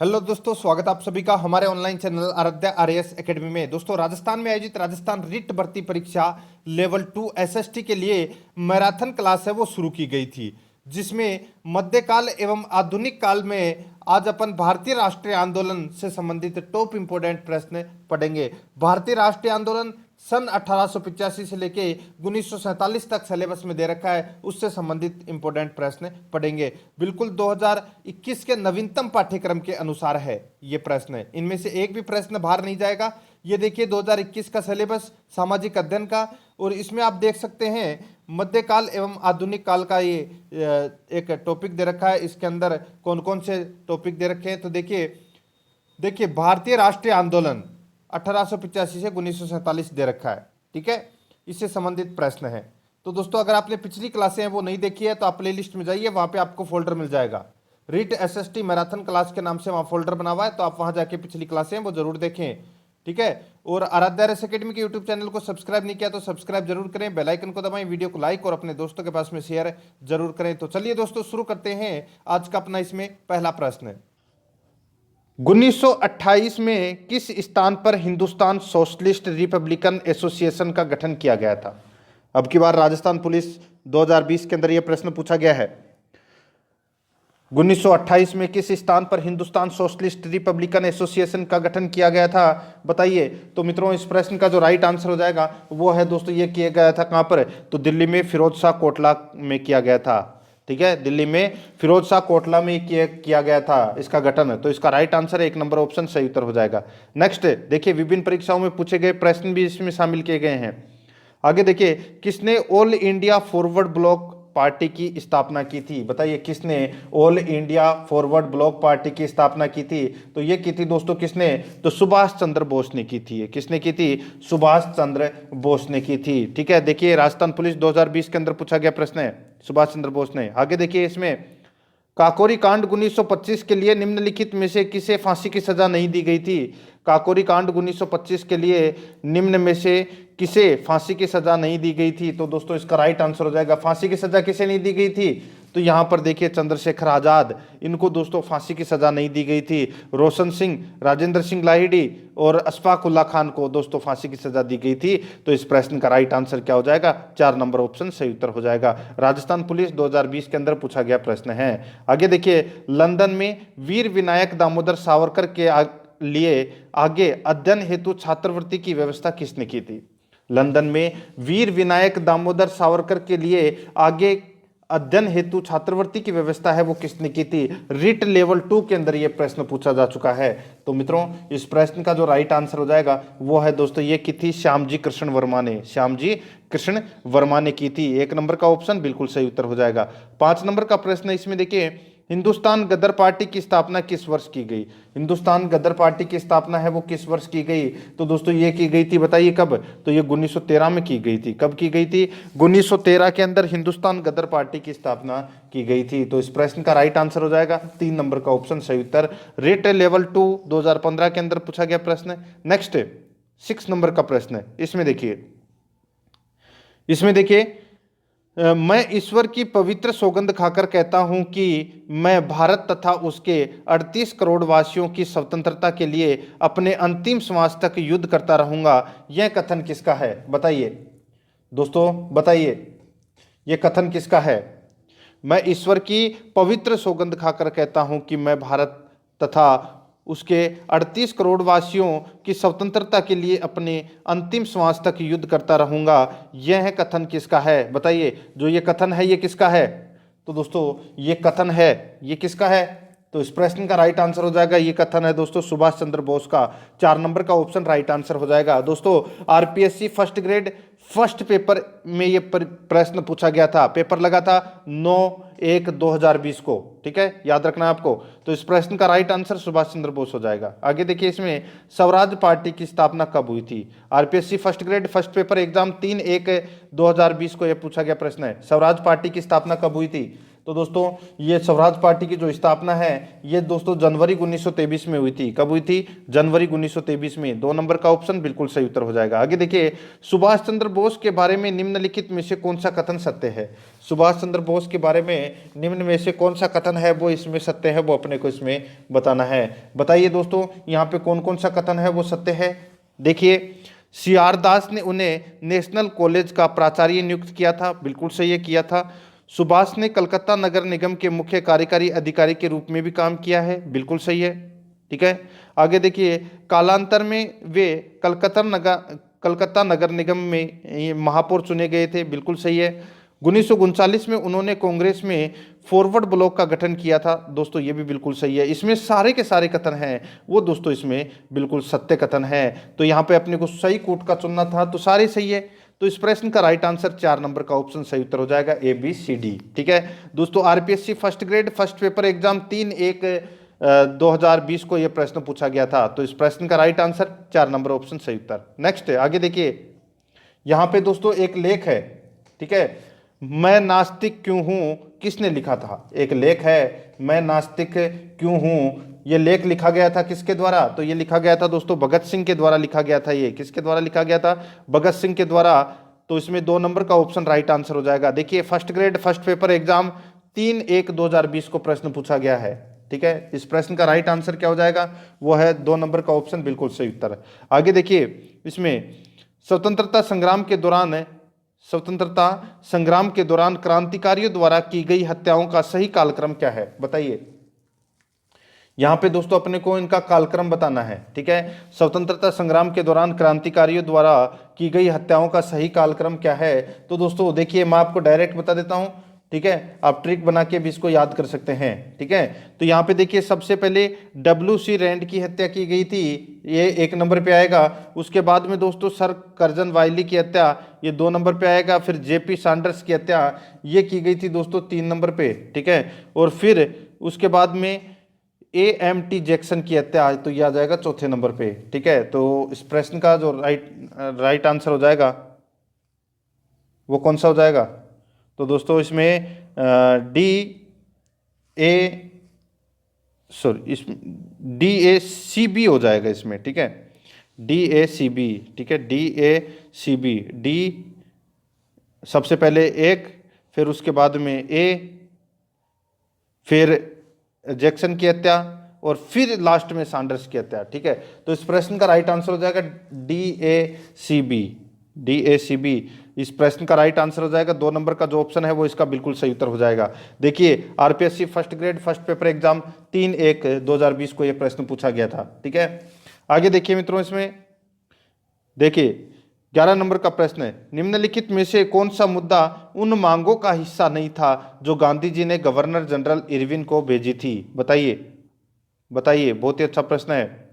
Hello दोस्तों, स्वागत आप सभी का हमारे online channel Aradhya RAS academy में। दोस्तों, राजस्थान में आयोजित राजस्थान रिट भर्ती परीक्षा लेवल 2 एसएसटी के लिए मैराथन क्लास है वो शुरू की गई थी, जिसमें मध्यकाल एवं आधुनिक काल में आज अपन भारतीय राष्ट्रीय आंदोलन से संबंधित टॉप इंपोर्टेंट प्रश्न पढ़ेंगे। भारतीय राष्ट्रीय आंदोलन सन 1885 से लेके 1947 तक सिलेबस में दे रखा है, उससे संबंधित इंपोर्टेंट प्रश्न पढ़ेंगे। बिल्कुल 2021 के नवीनतम पाठ्यक्रम के अनुसार है ये प्रश्न। इनमें से एक भी प्रश्न बाहर नहीं जाएगा। ये देखिए 2021 का सिलेबस सामाजिक अध्ययन का, और इसमें आप देख सकते हैं मध्यकाल एवं आधुनिक काल का ये एक टॉपिक दे रखा है। इसके अंदर कौन कौन से टॉपिक दे रखे हैं तो देखिए भारतीय राष्ट्रीय आंदोलन 1885 से 1947 दे रखा है, ठीक है। इससे संबंधित प्रश्न है। तो दोस्तों, अगर आपने पिछली क्लासें हैं वो नहीं देखी है तो आप प्ले लिस्ट में जाइए, वहाँ पे आपको फोल्डर मिल जाएगा। रीट एसएसटी मैराथन क्लास के नाम से वहाँ फोल्डर बना हुआ है, तो आप वहाँ जाके पिछली क्लासें हैं वो जरूर देखें, ठीक है। और आराध्या आरएएस एकेडमी के यूट्यूब चैनल को सब्सक्राइब नहीं किया तो सब्सक्राइब जरूर करें, बेल आइकन को दबाएं, वीडियो को लाइक और अपने दोस्तों के पास में शेयर जरूर करें। तो चलिए दोस्तों, शुरू करते हैं आज का अपना इसमें पहला प्रश्न। 1928 में किस स्थान पर हिंदुस्तान सोशलिस्ट रिपब्लिकन एसोसिएशन का गठन किया गया था? अब की बार राजस्थान पुलिस 2020 के अंदर यह प्रश्न पूछा गया है। 1928 में किस स्थान पर हिंदुस्तान सोशलिस्ट रिपब्लिकन एसोसिएशन का गठन किया गया था, बताइए। तो मित्रों, इस प्रश्न का जो राइट आंसर हो जाएगा वो है दोस्तों, ये किया गया था कहां पर? तो दिल्ली में फिरोज शाह कोटला में किया गया था, ठीक है। दिल्ली में फिरोज शाह कोटला में किया गया था इसका गठन। तो इसका राइट आंसर 1 नंबर ऑप्शन सही उत्तर हो जाएगा। नेक्स्ट देखिए, विभिन्न परीक्षाओं में पूछे गए प्रश्न भी इसमें शामिल किए गए हैं। आगे देखिए, किसने all India forward block party की स्थापना की थी? बताइए, किसने all India forward block party की स्थापना की थी? तो ये की थी दोस्तों किसने? तो सुभाष चंद्र बोस ने की थी। किसने की थी? सुभाष चंद्र बोस ने की थी, ठीक है। देखिए, राजस्थान पुलिस 2020 के अंदर पूछा गया प्रश्न है, सुभाष चंद्र बोस ने। आगे देखिए, इसमें काकोरी कांड 1925 के लिए निम्नलिखित में से किसे फांसी की सजा नहीं दी गई थी? काकोरी कांड 1925 के लिए निम्न में से किसे फांसी की सजा नहीं दी गई थी? तो दोस्तों, इसका राइट आंसर हो जाएगा, फांसी की सजा किसे नहीं दी गई थी? तो यहां पर देखिए, चंद्रशेखर आजाद, इनको दोस्तों फांसी की सजा नहीं दी गई थी। रोशन सिंह, राजेंद्र सिंह लाहिड़ी और अशफाक उल्ला खान को दोस्तों फांसी की सजा दी गई थी। तो इस प्रश्न का राइट आंसर क्या हो जाएगा? 4 नंबर ऑप्शन सही उत्तर हो जाएगा। राजस्थान पुलिस 2020 के अंदर पूछा गया प्रश्न है। आगे देखिए, लंदन में वीर विनायक दामोदर सावरकर के लिए आगे अध्ययन हेतु छात्रवृत्ति की व्यवस्था किसने की थी? लंदन में वीर विनायक दामोदर सावरकर के लिए आगे अध्ययन हेतु छात्रवृत्ति की व्यवस्था है वो किसने की थी? रिट लेवल 2 के अंदर यह प्रश्न पूछा जा चुका है। तो मित्रों, इस प्रश्न का जो राइट आंसर हो जाएगा वो है दोस्तों, ये की थी श्यामजी कृष्ण वर्मा ने। श्यामजी कृष्ण वर्मा ने की थी। 1 नंबर का ऑप्शन बिल्कुल सही उत्तर हो जाएगा। 5 नंबर का प्रश्न इसमें देखिए, हिंदुस्तान गदर पार्टी की स्थापना किस वर्ष की गई? हिंदुस्तान गदर पार्टी की स्थापना है वो किस वर्ष की गई? तो दोस्तों, ये की गई थी, बताइए कब? तो ये 1913 में की गई थी। कब की गई थी? 1913 के अंदर हिंदुस्तान गदर पार्टी की स्थापना की गई थी। तो इस प्रश्न का राइट आंसर हो जाएगा 3 नंबर का ऑप्शन सही उत्तर। रेट लेवल 2 2015 के अंदर पूछा गया प्रश्न। नेक्स्ट 6 नंबर का प्रश्न, इसमें देखिए, मैं ईश्वर की पवित्र सौगंध खाकर कहता हूं कि मैं भारत तथा उसके 38 करोड़ वासियों की स्वतंत्रता के लिए अपने अंतिम श्वास तक युद्ध करता रहूंगा। यह कथन किसका है? बताइए दोस्तों, बताइए, यह कथन किसका है? मैं ईश्वर की पवित्र सौगंध खाकर कहता हूं कि मैं भारत तथा उसके 38 करोड़ वासियों की स्वतंत्रता के लिए अपने अंतिम श्वास तक युद्ध करता रहूंगा। यह कथन किसका है? बताइए, जो ये कथन है ये किसका है? तो दोस्तों, ये कथन है ये किसका है? तो इस प्रश्न का राइट आंसर हो जाएगा, ये कथन है दोस्तों सुभाष चंद्र बोस का। 4 नंबर का ऑप्शन राइट आंसर हो जाएगा। दोस्तों, RPSC first grade first paper में ये प्रश्न पूछा गया था। पेपर लगा था 9/1/2020 को, ठीक है, याद रखना आपको। तो इस प्रश्न का राइट आंसर सुभाष चंद्र बोस हो जाएगा। आगे देखिए, इसमें स्वराज पार्टी की स्थापना कब हुई थी? RPSC first grade first paper exam 3/1/2020 को यह पूछा गया प्रश्न है। स्वराज पार्टी की स्थापना कब हुई थी? तो दोस्तों ये स्वराज पार्टी की जो स्थापना है ये दोस्तों जनवरी 1923 में हुई थी। कब हुई थी? जनवरी 1923 में। 2 नंबर का ऑप्शन बिल्कुल सही उत्तर हो जाएगा। आगे देखिए, सुभाष चंद्र बोस के बारे में निम्नलिखित में से कौन सा कथन सत्य है? सुभाष चंद्र बोस के बारे में निम्न में से कौन सा कथन है वो इसमें सत्य है, वो अपने को इसमें बताना है। बताइए दोस्तों यहाँ पे कौन कौन सा कथन है वो सत्य है। देखिए, सीआर दास ने उन्हें नेशनल कॉलेज का प्राचार्य नियुक्त किया था, बिल्कुल सही है, किया था। सुभाष ने कलकत्ता नगर निगम के मुख्य कार्यकारी अधिकारी के रूप में भी काम किया है, बिल्कुल सही है, ठीक है। आगे देखिए, कालांतर में वे कलकत्ता नगर निगम में महापौर चुने गए थे, बिल्कुल सही है। 1939 में उन्होंने कांग्रेस में फॉरवर्ड ब्लॉक का गठन किया था, दोस्तों ये भी बिल्कुल सही है। इसमें सारे के सारे कथन हैं वो दोस्तों इसमें बिल्कुल सत्य कथन है। तो यहाँ पे अपने को सही कोट का चुनना था तो सारे सही है। तो इस प्रश्न का राइट आंसर 4 नंबर का ऑप्शन सही उत्तर हो जाएगा, ए बी सी डी, ठीक है दोस्तों। RPSC first grade first paper exam 3/1/2020 को यह प्रश्न पूछा गया था। तो इस प्रश्न का राइट आंसर 4 नंबर ऑप्शन सही उत्तर। नेक्स्ट आगे देखिए, यहाँ पे दोस्तों एक लेख है, ठीक है, मैं नास्तिक क्यों हूं, किसने लिखा था? एक लेख है, मैं नास्तिक क्यों हूं, ये लेख लिखा गया था किसके द्वारा? तो ये लिखा गया था दोस्तों भगत सिंह के द्वारा लिखा गया था। ये किसके द्वारा लिखा गया था? भगत सिंह के द्वारा। तो इसमें 2 नंबर का ऑप्शन राइट आंसर हो जाएगा। देखिए, first grade first paper exam 3/1/2020 को प्रश्न पूछा गया है, ठीक है। इस प्रश्न का राइट आंसर क्या हो जाएगा? वो है 2 नंबर का ऑप्शन बिल्कुल सही उत्तर है। आगे देखिए, इसमें स्वतंत्रता संग्राम के दौरान क्रांतिकारियों द्वारा की गई हत्याओं का सही कालक्रम क्या है? बताइए। यहां पे दोस्तों अपने को इनका कालक्रम बताना है, ठीक है। स्वतंत्रता संग्राम के दौरान क्रांतिकारियों द्वारा की गई हत्याओं का सही कालक्रम क्या है? तो दोस्तों देखिए, मैं आपको डायरेक्ट बता देता हूं, ठीक है, आप ट्रिक बना के भी इसको याद कर सकते हैं, ठीक है। तो यहाँ पे देखिए, सबसे पहले WC रैंड की हत्या की गई थी, ये 1 नंबर पे आएगा। उसके बाद में दोस्तों सर कर्जन वाइली की हत्या, ये 2 नंबर पे आएगा। फिर JP सैंडर्स की हत्या ये की गई थी दोस्तों 3 नंबर पे, ठीक है। और फिर उसके बाद में AMT जैक्सन की हत्या, तो यह आ जाएगा 4थे नंबर पे, ठीक है। तो इस प्रश्न का जो राइट आंसर हो जाएगा वो कौन सा हो जाएगा? तो दोस्तों इसमें DACB हो जाएगा इसमें, ठीक है, DACB, ठीक है, DACB। डी सबसे पहले 1, फिर उसके बाद में A, फिर जैक्सन की हत्या और फिर लास्ट में सैंडर्स की हत्या, ठीक है। तो इस प्रश्न का राइट आंसर हो जाएगा DACB। इस प्रश्न का राइट आंसर हो जाएगा 2 नंबर का जो ऑप्शन है वो इसका बिल्कुल सही उत्तर हो जाएगा। देखिए, RPSC first grade first paper exam 3/1/2020 को यह प्रश्न पूछा गया था, ठीक है। आगे देखिए मित्रों, इसमें देखिए 11 नंबर का प्रश्न है, निम्नलिखित में से कौन सा मुद्दा उन मांगों का हिस्सा नहीं था जो गांधी जी ने गवर्नर जनरल इरविन को भेजी थी? बताइए, बहुत ही अच्छा प्रश्न है।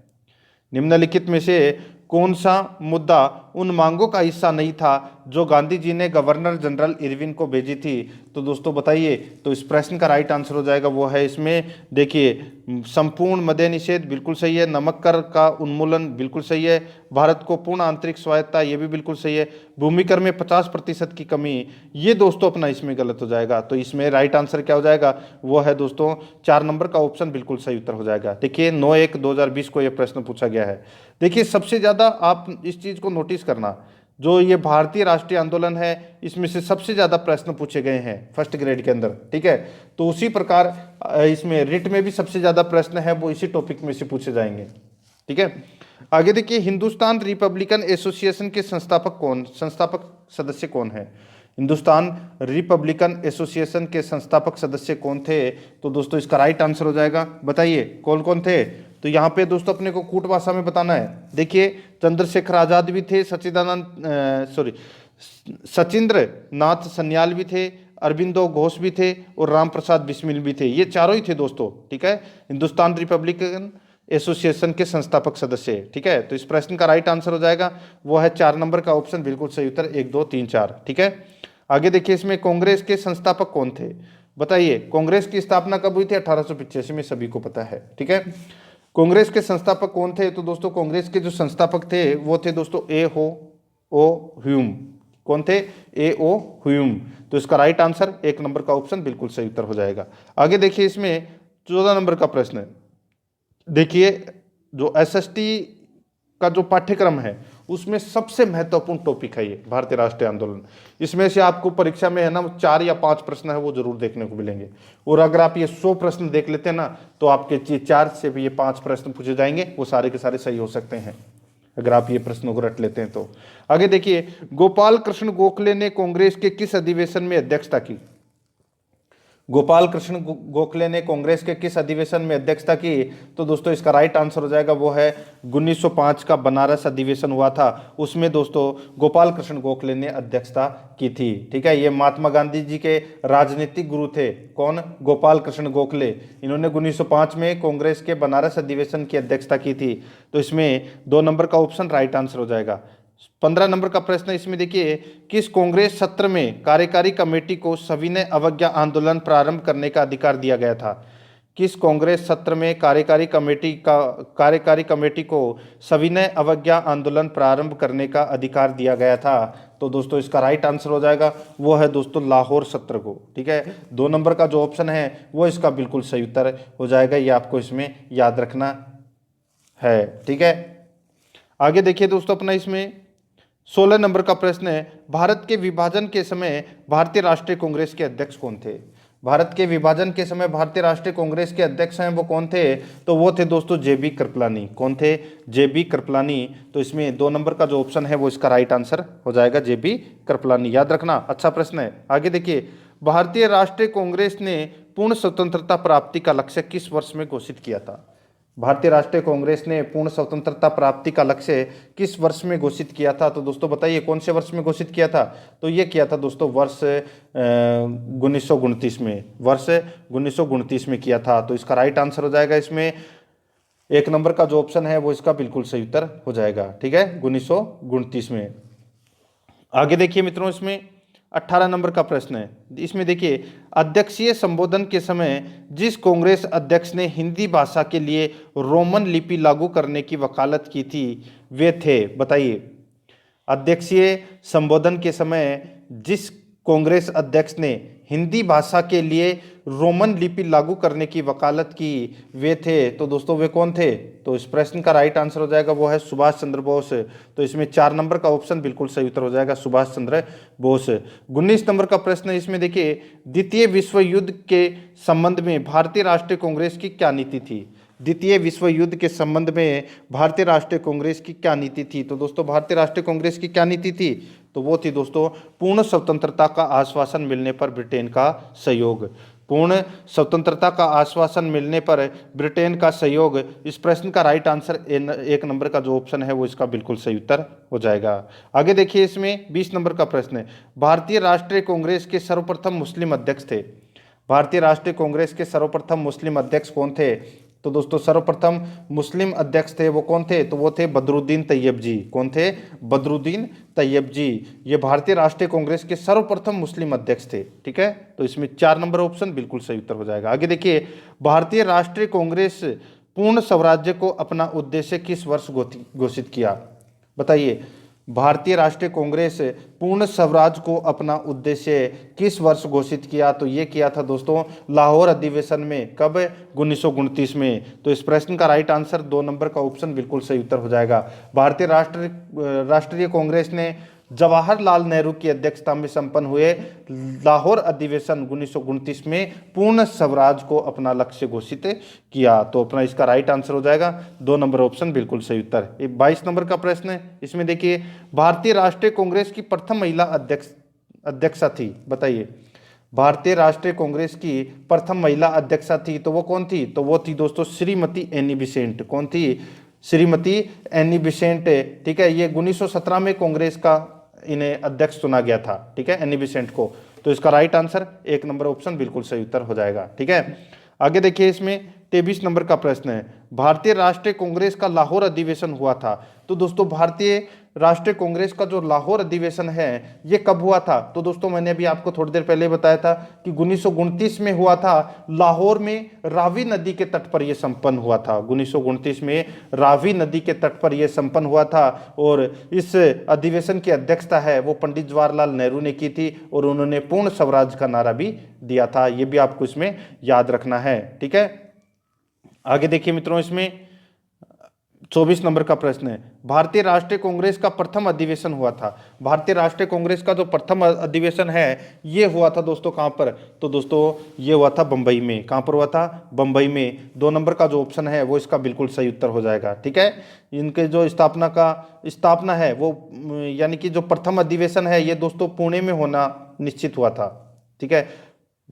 निम्नलिखित में से कौन सा मुद्दा उन मांगों का हिस्सा नहीं था जो गांधी जी ने गवर्नर जनरल इरविन को भेजी थी? तो दोस्तों बताइए। तो इस प्रश्न का राइट आंसर हो जाएगा वो है इसमें, देखिए, संपूर्ण मद्य निषेध बिल्कुल सही है, नमक कर का उन्मूलन बिल्कुल सही है, भारत को पूर्ण आंतरिक स्वायत्ता ये भी बिल्कुल सही है, भूमि कर में 50% की कमी, ये दोस्तों अपना इसमें गलत हो जाएगा। तो इसमें राइट आंसर क्या हो जाएगा? वो है दोस्तों 4 नंबर का ऑप्शन बिल्कुल सही उत्तर हो जाएगा। देखिए, 9/1/2020 को यह प्रश्न पूछा गया है। देखिए, सबसे ज्यादा आप इस चीज को नोटिस करना, जो ये भारतीय राष्ट्रीय आंदोलन है इसमें से सबसे ज्यादा प्रश्न पूछे गए हैं फर्स्ट ग्रेड के अंदर, ठीक है। तो उसी प्रकार इसमें रिट में भी सबसे ज्यादा प्रश्न है वो इसी टॉपिक में से पूछे जाएंगे, ठीक है। आगे देखिए, हिंदुस्तान रिपब्लिकन एसोसिएशन के संस्थापक सदस्य कौन है? हिंदुस्तान रिपब्लिकन एसोसिएशन के संस्थापक सदस्य कौन थे? तो दोस्तों इसका राइट आंसर हो जाएगा, बताइए कौन कौन थे? तो यहाँ पे दोस्तों अपने को कूट भाषा में बताना है। देखिए, चंद्रशेखर आजाद भी थे, सचिंद्र नाथ सन्याल भी थे, अरबिंदो घोष भी थे और राम प्रसाद बिस्मिल भी थे। ये चारों ही थे दोस्तों, ठीक है, हिंदुस्तान रिपब्लिकन एसोसिएशन के संस्थापक सदस्य, ठीक है। तो इस प्रश्न का राइट आंसर हो जाएगा वो है 4 नंबर का ऑप्शन बिल्कुल सही उत्तर, 1 2 3 4, ठीक है। आगे देखिए, इसमें कांग्रेस के संस्थापक कौन थे? बताइए, कांग्रेस की स्थापना कब हुई थी? 1885 में, सभी को पता है, ठीक है। कांग्रेस के संस्थापक कौन थे? तो दोस्तों कांग्रेस के जो संस्थापक थे वो थे दोस्तों A. O. ह्यूम। कौन थे? ए ओ ह्यूम। तो इसका राइट आंसर 1 नंबर का ऑप्शन बिल्कुल सही उत्तर हो जाएगा। आगे देखिए इसमें 14 नंबर का प्रश्न है। देखिए जो एसएसटी का जो पाठ्यक्रम है उसमें सबसे महत्वपूर्ण टॉपिक है ये भारतीय राष्ट्रीय आंदोलन। इसमें से आपको परीक्षा में है ना 4 या 5 प्रश्न है वो जरूर देखने को मिलेंगे, और अगर आप ये 100 प्रश्न देख लेते हैं ना तो आपके 4 से भी ये 5 प्रश्न पूछे जाएंगे, वो सारे के सारे सही हो सकते हैं अगर आप ये प्रश्नों को रट लेते हैं तो। आगे देखिए गोपाल कृष्ण गोखले ने कांग्रेस के किस अधिवेशन में अध्यक्षता की? गोपाल कृष्ण गोखले ने कांग्रेस के किस अधिवेशन में अध्यक्षता की? तो दोस्तों इसका राइट आंसर हो जाएगा वो है 1905 का बनारस अधिवेशन हुआ था, उसमें दोस्तों गोपाल कृष्ण गोखले ने अध्यक्षता की थी। ठीक है, ये महात्मा गांधी जी के राजनीतिक गुरु थे। कौन? गोपाल कृष्ण गोखले। इन्होंने 1905 में कांग्रेस के बनारस अधिवेशन की अध्यक्षता की थी। तो इसमें 2 नंबर का ऑप्शन राइट आंसर हो जाएगा। 15 नंबर का प्रश्न इसमें देखिए, किस कांग्रेस सत्र में कार्यकारी कमेटी को सविनय अवज्ञा आंदोलन प्रारंभ करने का अधिकार दिया गया था? किस कांग्रेस सत्र में कार्यकारी कमेटी को सविनय अवज्ञा आंदोलन प्रारंभ करने का अधिकार दिया गया था? तो दोस्तों इसका राइट आंसर हो जाएगा वो है दोस्तों लाहौर सत्र को। ठीक है, 2 नंबर का जो ऑप्शन है वो इसका बिल्कुल सही उत्तर हो जाएगा, ये आपको इसमें याद रखना है। ठीक है, आगे देखिए दोस्तों अपना इसमें 16 नंबर का प्रश्न है, भारत के विभाजन के समय भारतीय राष्ट्रीय कांग्रेस के अध्यक्ष कौन थे? भारत के विभाजन के समय भारतीय राष्ट्रीय कांग्रेस के अध्यक्ष हैं वो कौन थे? तो वो थे दोस्तों जेबी कृपलानी। कौन थे? जेबी कृपलानी। तो इसमें 2 नंबर का जो ऑप्शन है वो इसका राइट आंसर हो जाएगा जेबी कृपलानी, याद रखना, अच्छा प्रश्न है। आगे देखिए, भारतीय राष्ट्रीय कांग्रेस ने पूर्ण स्वतंत्रता प्राप्ति का लक्ष्य किस वर्ष में घोषित किया था? भारतीय राष्ट्रीय कांग्रेस ने पूर्ण स्वतंत्रता प्राप्ति का लक्ष्य किस वर्ष में घोषित किया था? तो दोस्तों बताइए कौन से वर्ष में घोषित किया था? तो ये किया था दोस्तों वर्ष 1929 में, वर्ष 1929 में किया था। तो इसका राइट आंसर हो जाएगा इसमें 1 नंबर का जो ऑप्शन है वो इसका बिल्कुल सही उत्तर हो जाएगा। ठीक है, 1929 में। आगे देखिए मित्रों इसमें 18 नंबर का प्रश्न है। इसमें देखिए, अध्यक्षीय संबोधन के समय जिस कांग्रेस अध्यक्ष ने हिंदी भाषा के लिए रोमन लिपि लागू करने की वकालत की थी वे थे? बताइए, अध्यक्षीय संबोधन के समय जिस कांग्रेस अध्यक्ष ने हिंदी भाषा के लिए रोमन लिपि लागू करने की वकालत की वे थे? तो दोस्तों वे कौन थे? तो इस प्रश्न का राइट आंसर हो जाएगा वो है सुभाष चंद्र बोस। तो इसमें 4 नंबर का ऑप्शन बिल्कुल सही उत्तर हो जाएगा सुभाष चंद्र बोस। 19 नंबर का प्रश्न है इसमें देखिए, द्वितीय विश्व युद्ध के संबंध में भारतीय राष्ट्रीय कांग्रेस की क्या नीति थी? द्वितीय विश्व युद्ध के संबंध में भारतीय राष्ट्रीय कांग्रेस की क्या नीति थी? तो दोस्तों भारतीय राष्ट्रीय कांग्रेस की क्या नीति थी? तो वो थी दोस्तों पूर्ण स्वतंत्रता का आश्वासन मिलने पर ब्रिटेन का सहयोग। पूर्ण स्वतंत्रता का आश्वासन मिलने पर ब्रिटेन का सहयोग। इस प्रश्न का राइट आंसर 1 नंबर का जो ऑप्शन है वो इसका बिल्कुल सही उत्तर हो जाएगा। आगे देखिए इसमें 20 नंबर का प्रश्न है, भारतीय राष्ट्रीय कांग्रेस के सर्वप्रथम मुस्लिम अध्यक्ष थे? भारतीय राष्ट्रीय कांग्रेस के सर्वप्रथम मुस्लिम अध्यक्ष कौन थे? तो दोस्तों सर्वप्रथम मुस्लिम अध्यक्ष थे वो कौन थे? तो वो थे बदरुद्दीन तैयब जी। कौन थे? बदरुद्दीन तैयब जी। ये भारतीय राष्ट्रीय कांग्रेस के सर्वप्रथम मुस्लिम अध्यक्ष थे। ठीक है, तो इसमें 4 नंबर ऑप्शन बिल्कुल सही उत्तर हो जाएगा। आगे देखिए, भारतीय राष्ट्रीय कांग्रेस पूर्ण स्वराज्य को अपना उद्देश्य किस वर्ष घोषित किया? बताइए, भारतीय राष्ट्रीय कांग्रेस पूर्ण स्वराज को अपना उद्देश्य किस वर्ष घोषित किया? तो ये किया था दोस्तों लाहौर अधिवेशन में। कब? 1929 में। तो इस प्रश्न का राइट आंसर 2 नंबर का ऑप्शन बिल्कुल सही उत्तर हो जाएगा। भारतीय राष्ट्रीय कांग्रेस ने जवाहरलाल नेहरू की अध्यक्षता में संपन्न हुए लाहौर अधिवेशन 1929 में पूर्ण स्वराज को अपना लक्ष्य घोषित किया। तो अपना इसका राइट आंसर हो जाएगा 2 नंबर ऑप्शन बिल्कुल सही उत्तर। 22 नंबर का प्रश्न है इसमें देखिए, भारतीय राष्ट्रीय कांग्रेस की प्रथम महिला अध्यक्षा थी? बताइए, भारतीय राष्ट्रीय कांग्रेस की प्रथम महिला अध्यक्षा थी तो वो कौन थी? तो वो थी दोस्तों श्रीमती एनी बेसेंट। कौन थी? Shrimati Annie Besant. ठीक है, ये 1917 में कांग्रेस का इन्हें अध्यक्ष चुना गया था। ठीक है, एनी बेसेंट को। तो इसका राइट आंसर 1 नंबर ऑप्शन बिल्कुल सही उत्तर हो जाएगा। ठीक है, आगे देखिए इसमें 23 नंबर का प्रश्न है, भारतीय राष्ट्रीय कांग्रेस का लाहौर अधिवेशन हुआ था। तो दोस्तों भारतीय राष्ट्रीय कांग्रेस का जो लाहौर अधिवेशन है ये कब हुआ था? तो दोस्तों मैंने अभी आपको थोड़ी देर पहले बताया था कि 1929 में हुआ था। लाहौर में रावी नदी के तट पर यह संपन्न हुआ था। 1929 में रावी नदी के तट पर यह संपन्न हुआ था और इस अधिवेशन की अध्यक्षता है वो पंडित जवाहरलाल नेहरू ने की थी और उन्होंने पूर्ण स्वराज का नारा भी दिया था। ये भी आपको इसमें याद रखना है, ठीक है। आगे देखिए मित्रों, इसमें 24 नंबर का प्रश्न है, भारतीय राष्ट्रीय कांग्रेस का प्रथम अधिवेशन हुआ था। भारतीय राष्ट्रीय कांग्रेस का जो प्रथम अधिवेशन है ये हुआ था दोस्तों कहां पर? तो दोस्तों ये हुआ था बंबई में। कहां पर हुआ था? बंबई में। 2 नंबर का जो ऑप्शन है वो इसका बिल्कुल सही उत्तर हो जाएगा, ठीक है। इनके जो स्थापना है वो यानी कि जो प्रथम अधिवेशन है ये दोस्तों पुणे में होना निश्चित हुआ था, ठीक है।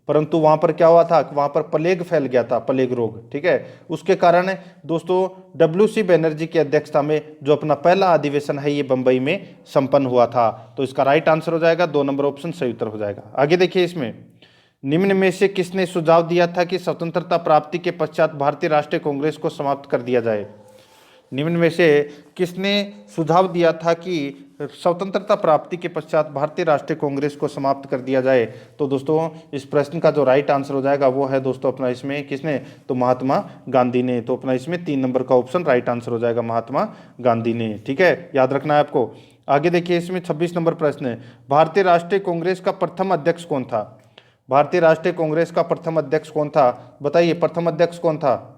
परंतु वहां पर क्या हुआ था? वहां पर प्लेग फैल गया था, प्लेग रोग, ठीक है। उसके कारण दोस्तों WC बनर्जी की अध्यक्षता में जो अपना पहला अधिवेशन है ये बंबई में संपन्न हुआ था। तो इसका राइट आंसर हो जाएगा 2 नंबर ऑप्शन सही उत्तर हो जाएगा। आगे देखिए, इसमें निम्न में से किसने सुझाव दिया था कि स्वतंत्रता प्राप्ति के पश्चात भारतीय राष्ट्रीय कांग्रेस को समाप्त कर दिया जाए? निम्न में से किसने सुझाव दिया था कि स्वतंत्रता प्राप्ति के पश्चात भारतीय राष्ट्रीय कांग्रेस को समाप्त कर दिया जाए? तो दोस्तों इस प्रश्न का जो राइट आंसर हो जाएगा वो है दोस्तों अपना इसमें किसने? तो महात्मा गांधी ने। तो अपना इसमें 3 नंबर का ऑप्शन राइट आंसर हो जाएगा, महात्मा गांधी ने, ठीक है, याद रखना है आपको। आगे देखिए, इसमें 26 नंबर प्रश्न है, भारतीय राष्ट्रीय कांग्रेस का प्रथम अध्यक्ष कौन था? भारतीय राष्ट्रीय कांग्रेस का प्रथम अध्यक्ष कौन था? बताइए, प्रथम अध्यक्ष कौन था?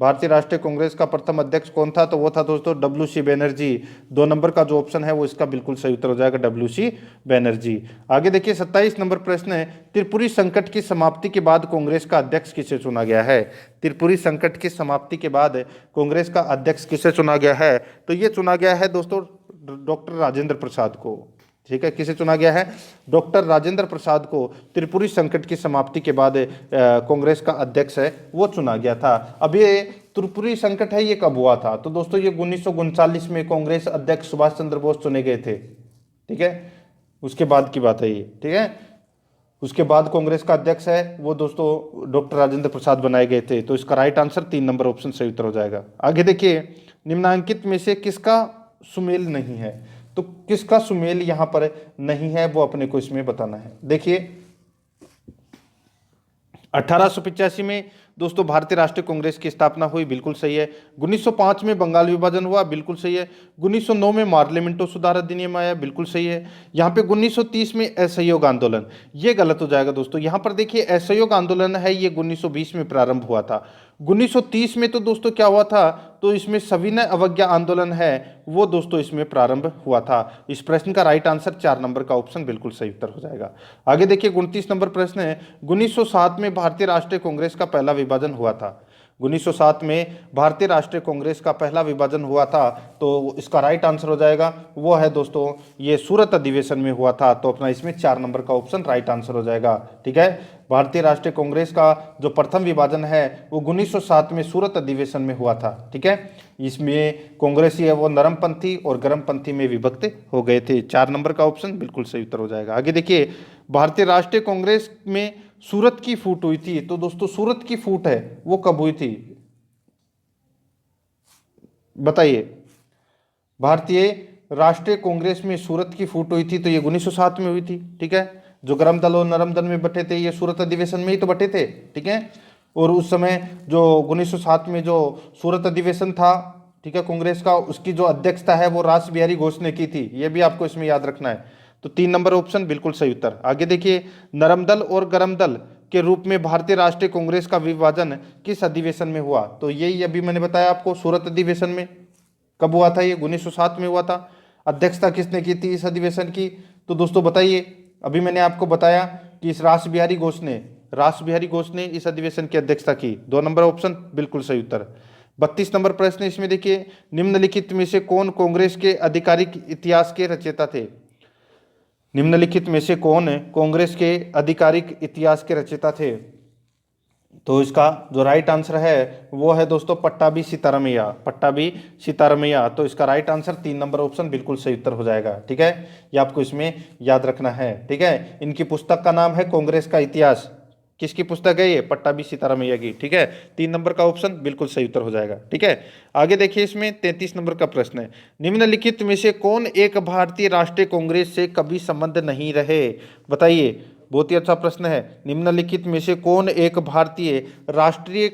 भारतीय राष्ट्रीय कांग्रेस का प्रथम अध्यक्ष कौन था? तो वो था दोस्तों WC बनर्जी। 2 नंबर का जो ऑप्शन है वो इसका बिल्कुल सही उत्तर हो जाएगा, WC बनर्जी। आगे देखिए, 27 नंबर प्रश्न है, त्रिपुरी संकट की समाप्ति के बाद कांग्रेस का अध्यक्ष किसे चुना गया है? त्रिपुरी संकट की समाप्ति के बाद कांग्रेस का अध्यक्ष किसे चुना गया है? तो ये चुना गया है दोस्तों डॉक्टर राजेंद्र प्रसाद को, ठीक है। किसे चुना गया है? डॉक्टर राजेंद्र प्रसाद को त्रिपुरी संकट की समाप्ति के बाद कांग्रेस का अध्यक्ष है वो चुना गया था। अब ये त्रिपुरी संकट है ये कब हुआ था? तो दोस्तों ये 1939 में कांग्रेस अध्यक्ष सुभाष चंद्र बोस चुने गए थे, ठीक है। उसके बाद की बात है ये, ठीक है। उसके बाद कांग्रेस का अध्यक्ष है वो दोस्तों डॉक्टर राजेंद्र प्रसाद बनाए गए थे। तो इसका राइट आंसर 3 नंबर ऑप्शन सही उत्तर हो जाएगा। आगे देखिए, निम्नांकित में से किसका सुमेल नहीं है? तो किसका सुमेल यहां पर नहीं है वो अपने को इसमें बताना है। देखिए, 1885 में दोस्तों भारतीय राष्ट्रीय कांग्रेस की स्थापना हुई, बिल्कुल सही है। 1905 में बंगाल विभाजन हुआ, बिल्कुल सही है। 1909 में मार्लिमेंटो सुधार अधिनियम आया, बिल्कुल सही है। यहाँ पे 1930 में असहयोग आंदोलन, ये गलत हो जाएगा दोस्तों। यहाँ पर देखिए असहयोग आंदोलन है ये 1920 में प्रारंभ हुआ था। 1930 में तो दोस्तों क्या हुआ था? तो इसमें सविनय अवज्ञा आंदोलन है वो दोस्तों इसमें प्रारंभ हुआ था। इस प्रश्न का राइट आंसर 4 नंबर का ऑप्शन बिल्कुल सही उत्तर हो जाएगा। आगे देखिए, 29 नंबर प्रश्न है, 1907 में भारतीय राष्ट्रीय कांग्रेस का पहला विभाजन हुआ था। 1907 में भारतीय राष्ट्रीय कांग्रेस का पहला विभाजन हुआ था। तो इसका राइट आंसर हो जाएगा वो है दोस्तों ये सूरत अधिवेशन में हुआ था। तो अपना इसमें 4 नंबर का ऑप्शन राइट आंसर हो जाएगा, ठीक है। भारतीय राष्ट्रीय कांग्रेस का जो प्रथम विभाजन है वो 1907 में सूरत अधिवेशन में हुआ था, ठीक है। इसमें कांग्रेसी है वो नरमपंथी और गर्मपंथी में विभक्त हो गए थे। 4 नंबर का ऑप्शन बिल्कुल सही उत्तर हो जाएगा। आगे देखिए, भारतीय राष्ट्रीय कांग्रेस में सूरत की फूट हुई थी। तो दोस्तों सूरत की फूट है वो कब हुई थी? बताइए, भारतीय राष्ट्रीय कांग्रेस में सूरत की फूट हुई थी तो ये 1907 में हुई थी, ठीक है। जो गर्म दल और नरम दल में बटे थे ये सूरत अधिवेशन में ही तो बटे थे, ठीक है। और उस समय जो 1907 में जो सूरत अधिवेशन था, ठीक है, कांग्रेस का, उसकी जो अध्यक्षता है वो रास बिहारी घोष ने की थी। ये भी आपको इसमें याद रखना है। तो 3 नंबर ऑप्शन बिल्कुल सही उत्तर। आगे देखिए, नरम दल और गर्म दल के रूप में भारतीय राष्ट्रीय कांग्रेस का विभाजन किस अधिवेशन में हुआ? तो यही अभी मैंने बताया आपको, सूरत अधिवेशन में। कब हुआ था ये? 1907 में हुआ था। अध्यक्षता किसने की थी इस अधिवेशन की? तो दोस्तों बताइए, अभी मैंने आपको बताया कि इस रास बिहारी घोष ने इस अधिवेशन की अध्यक्षता की। 2 नंबर ऑप्शन बिल्कुल सही उत्तर। 32 नंबर प्रश्न इसमें देखिए, निम्नलिखित में से कौन कांग्रेस के आधिकारिक इतिहास के रचयिता थे? निम्नलिखित में से कौन कांग्रेस के आधिकारिक इतिहास के रचयिता थे? तो इसका जो राइट आंसर है वो है दोस्तों पट्टाभी सीतारामैया। तो इसका राइट आंसर 3 नंबर ऑप्शन बिल्कुल सही उत्तर हो जाएगा, ठीक है। ये आपको इसमें याद रखना है, ठीक है। इनकी पुस्तक का नाम है कांग्रेस का इतिहास, किसकी पुस्तक है ये? पट्टाभी सीतारामैया की। ठीक है, 3 नंबर का ऑप्शन बिल्कुल सही उत्तर हो जाएगा। ठीक है, आगे देखिए, इसमें 33 नंबर का प्रश्न है, निम्नलिखित में से कौन एक भारतीय राष्ट्रीय कांग्रेस से कभी संबंध नहीं रहे? बताइए, बहुत ही अच्छा प्रश्न है। निम्नलिखित में से कौन एक भारतीय राष्ट्रीय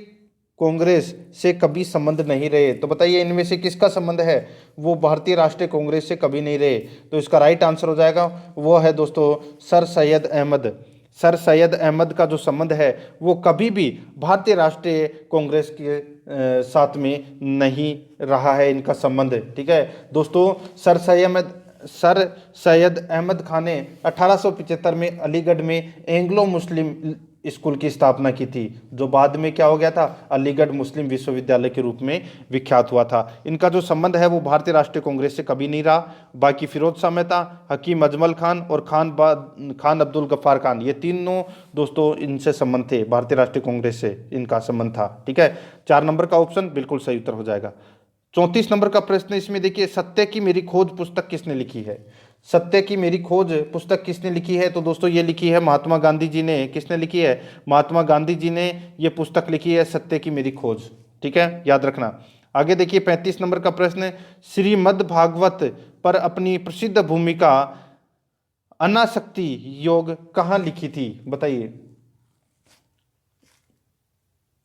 कांग्रेस से कभी संबंध नहीं रहे? तो बताइए, इनमें से किसका संबंध है वो भारतीय राष्ट्रीय कांग्रेस से कभी नहीं रहे? तो इसका राइट आंसर हो जाएगा वो है दोस्तों सर सैयद अहमद। सर सैयद अहमद का जो संबंध है वो कभी भी भारतीय राष्ट्रीय कांग्रेस के साथ में नहीं रहा है इनका संबंध। ठीक है दोस्तों, सर सैयद अहमद खान ने 1875 में अलीगढ़ में एंग्लो मुस्लिम स्कूल की स्थापना की थी, जो बाद में क्या हो गया था? अलीगढ़ मुस्लिम विश्वविद्यालय के रूप में विख्यात हुआ था। इनका जो संबंध है वो भारतीय राष्ट्रीय कांग्रेस से कभी नहीं रहा। बाकी फिरोज शाह मेहता, हकीम अजमल खान और खान अब्दुल गफ्फार खान, ये तीनों दोस्तों इनसे संबंध थे, भारतीय राष्ट्रीय कांग्रेस से इनका संबंध था। ठीक है, 4 नंबर का ऑप्शन बिल्कुल सही उत्तर हो जाएगा। 34 नंबर का प्रश्न इसमें देखिए, सत्य की मेरी खोज पुस्तक किसने लिखी है? सत्य की मेरी खोज पुस्तक किसने लिखी है? तो दोस्तों ये लिखी है महात्मा गांधी जी ने। किसने लिखी है? महात्मा गांधी जी ने ये पुस्तक लिखी है, सत्य की मेरी खोज। ठीक है, याद रखना। आगे देखिए 35 नंबर का प्रश्न, श्रीमद् भागवत पर अपनी प्रसिद्ध भूमिका अनासक्ति योग कहाँ लिखी थी? बताइए,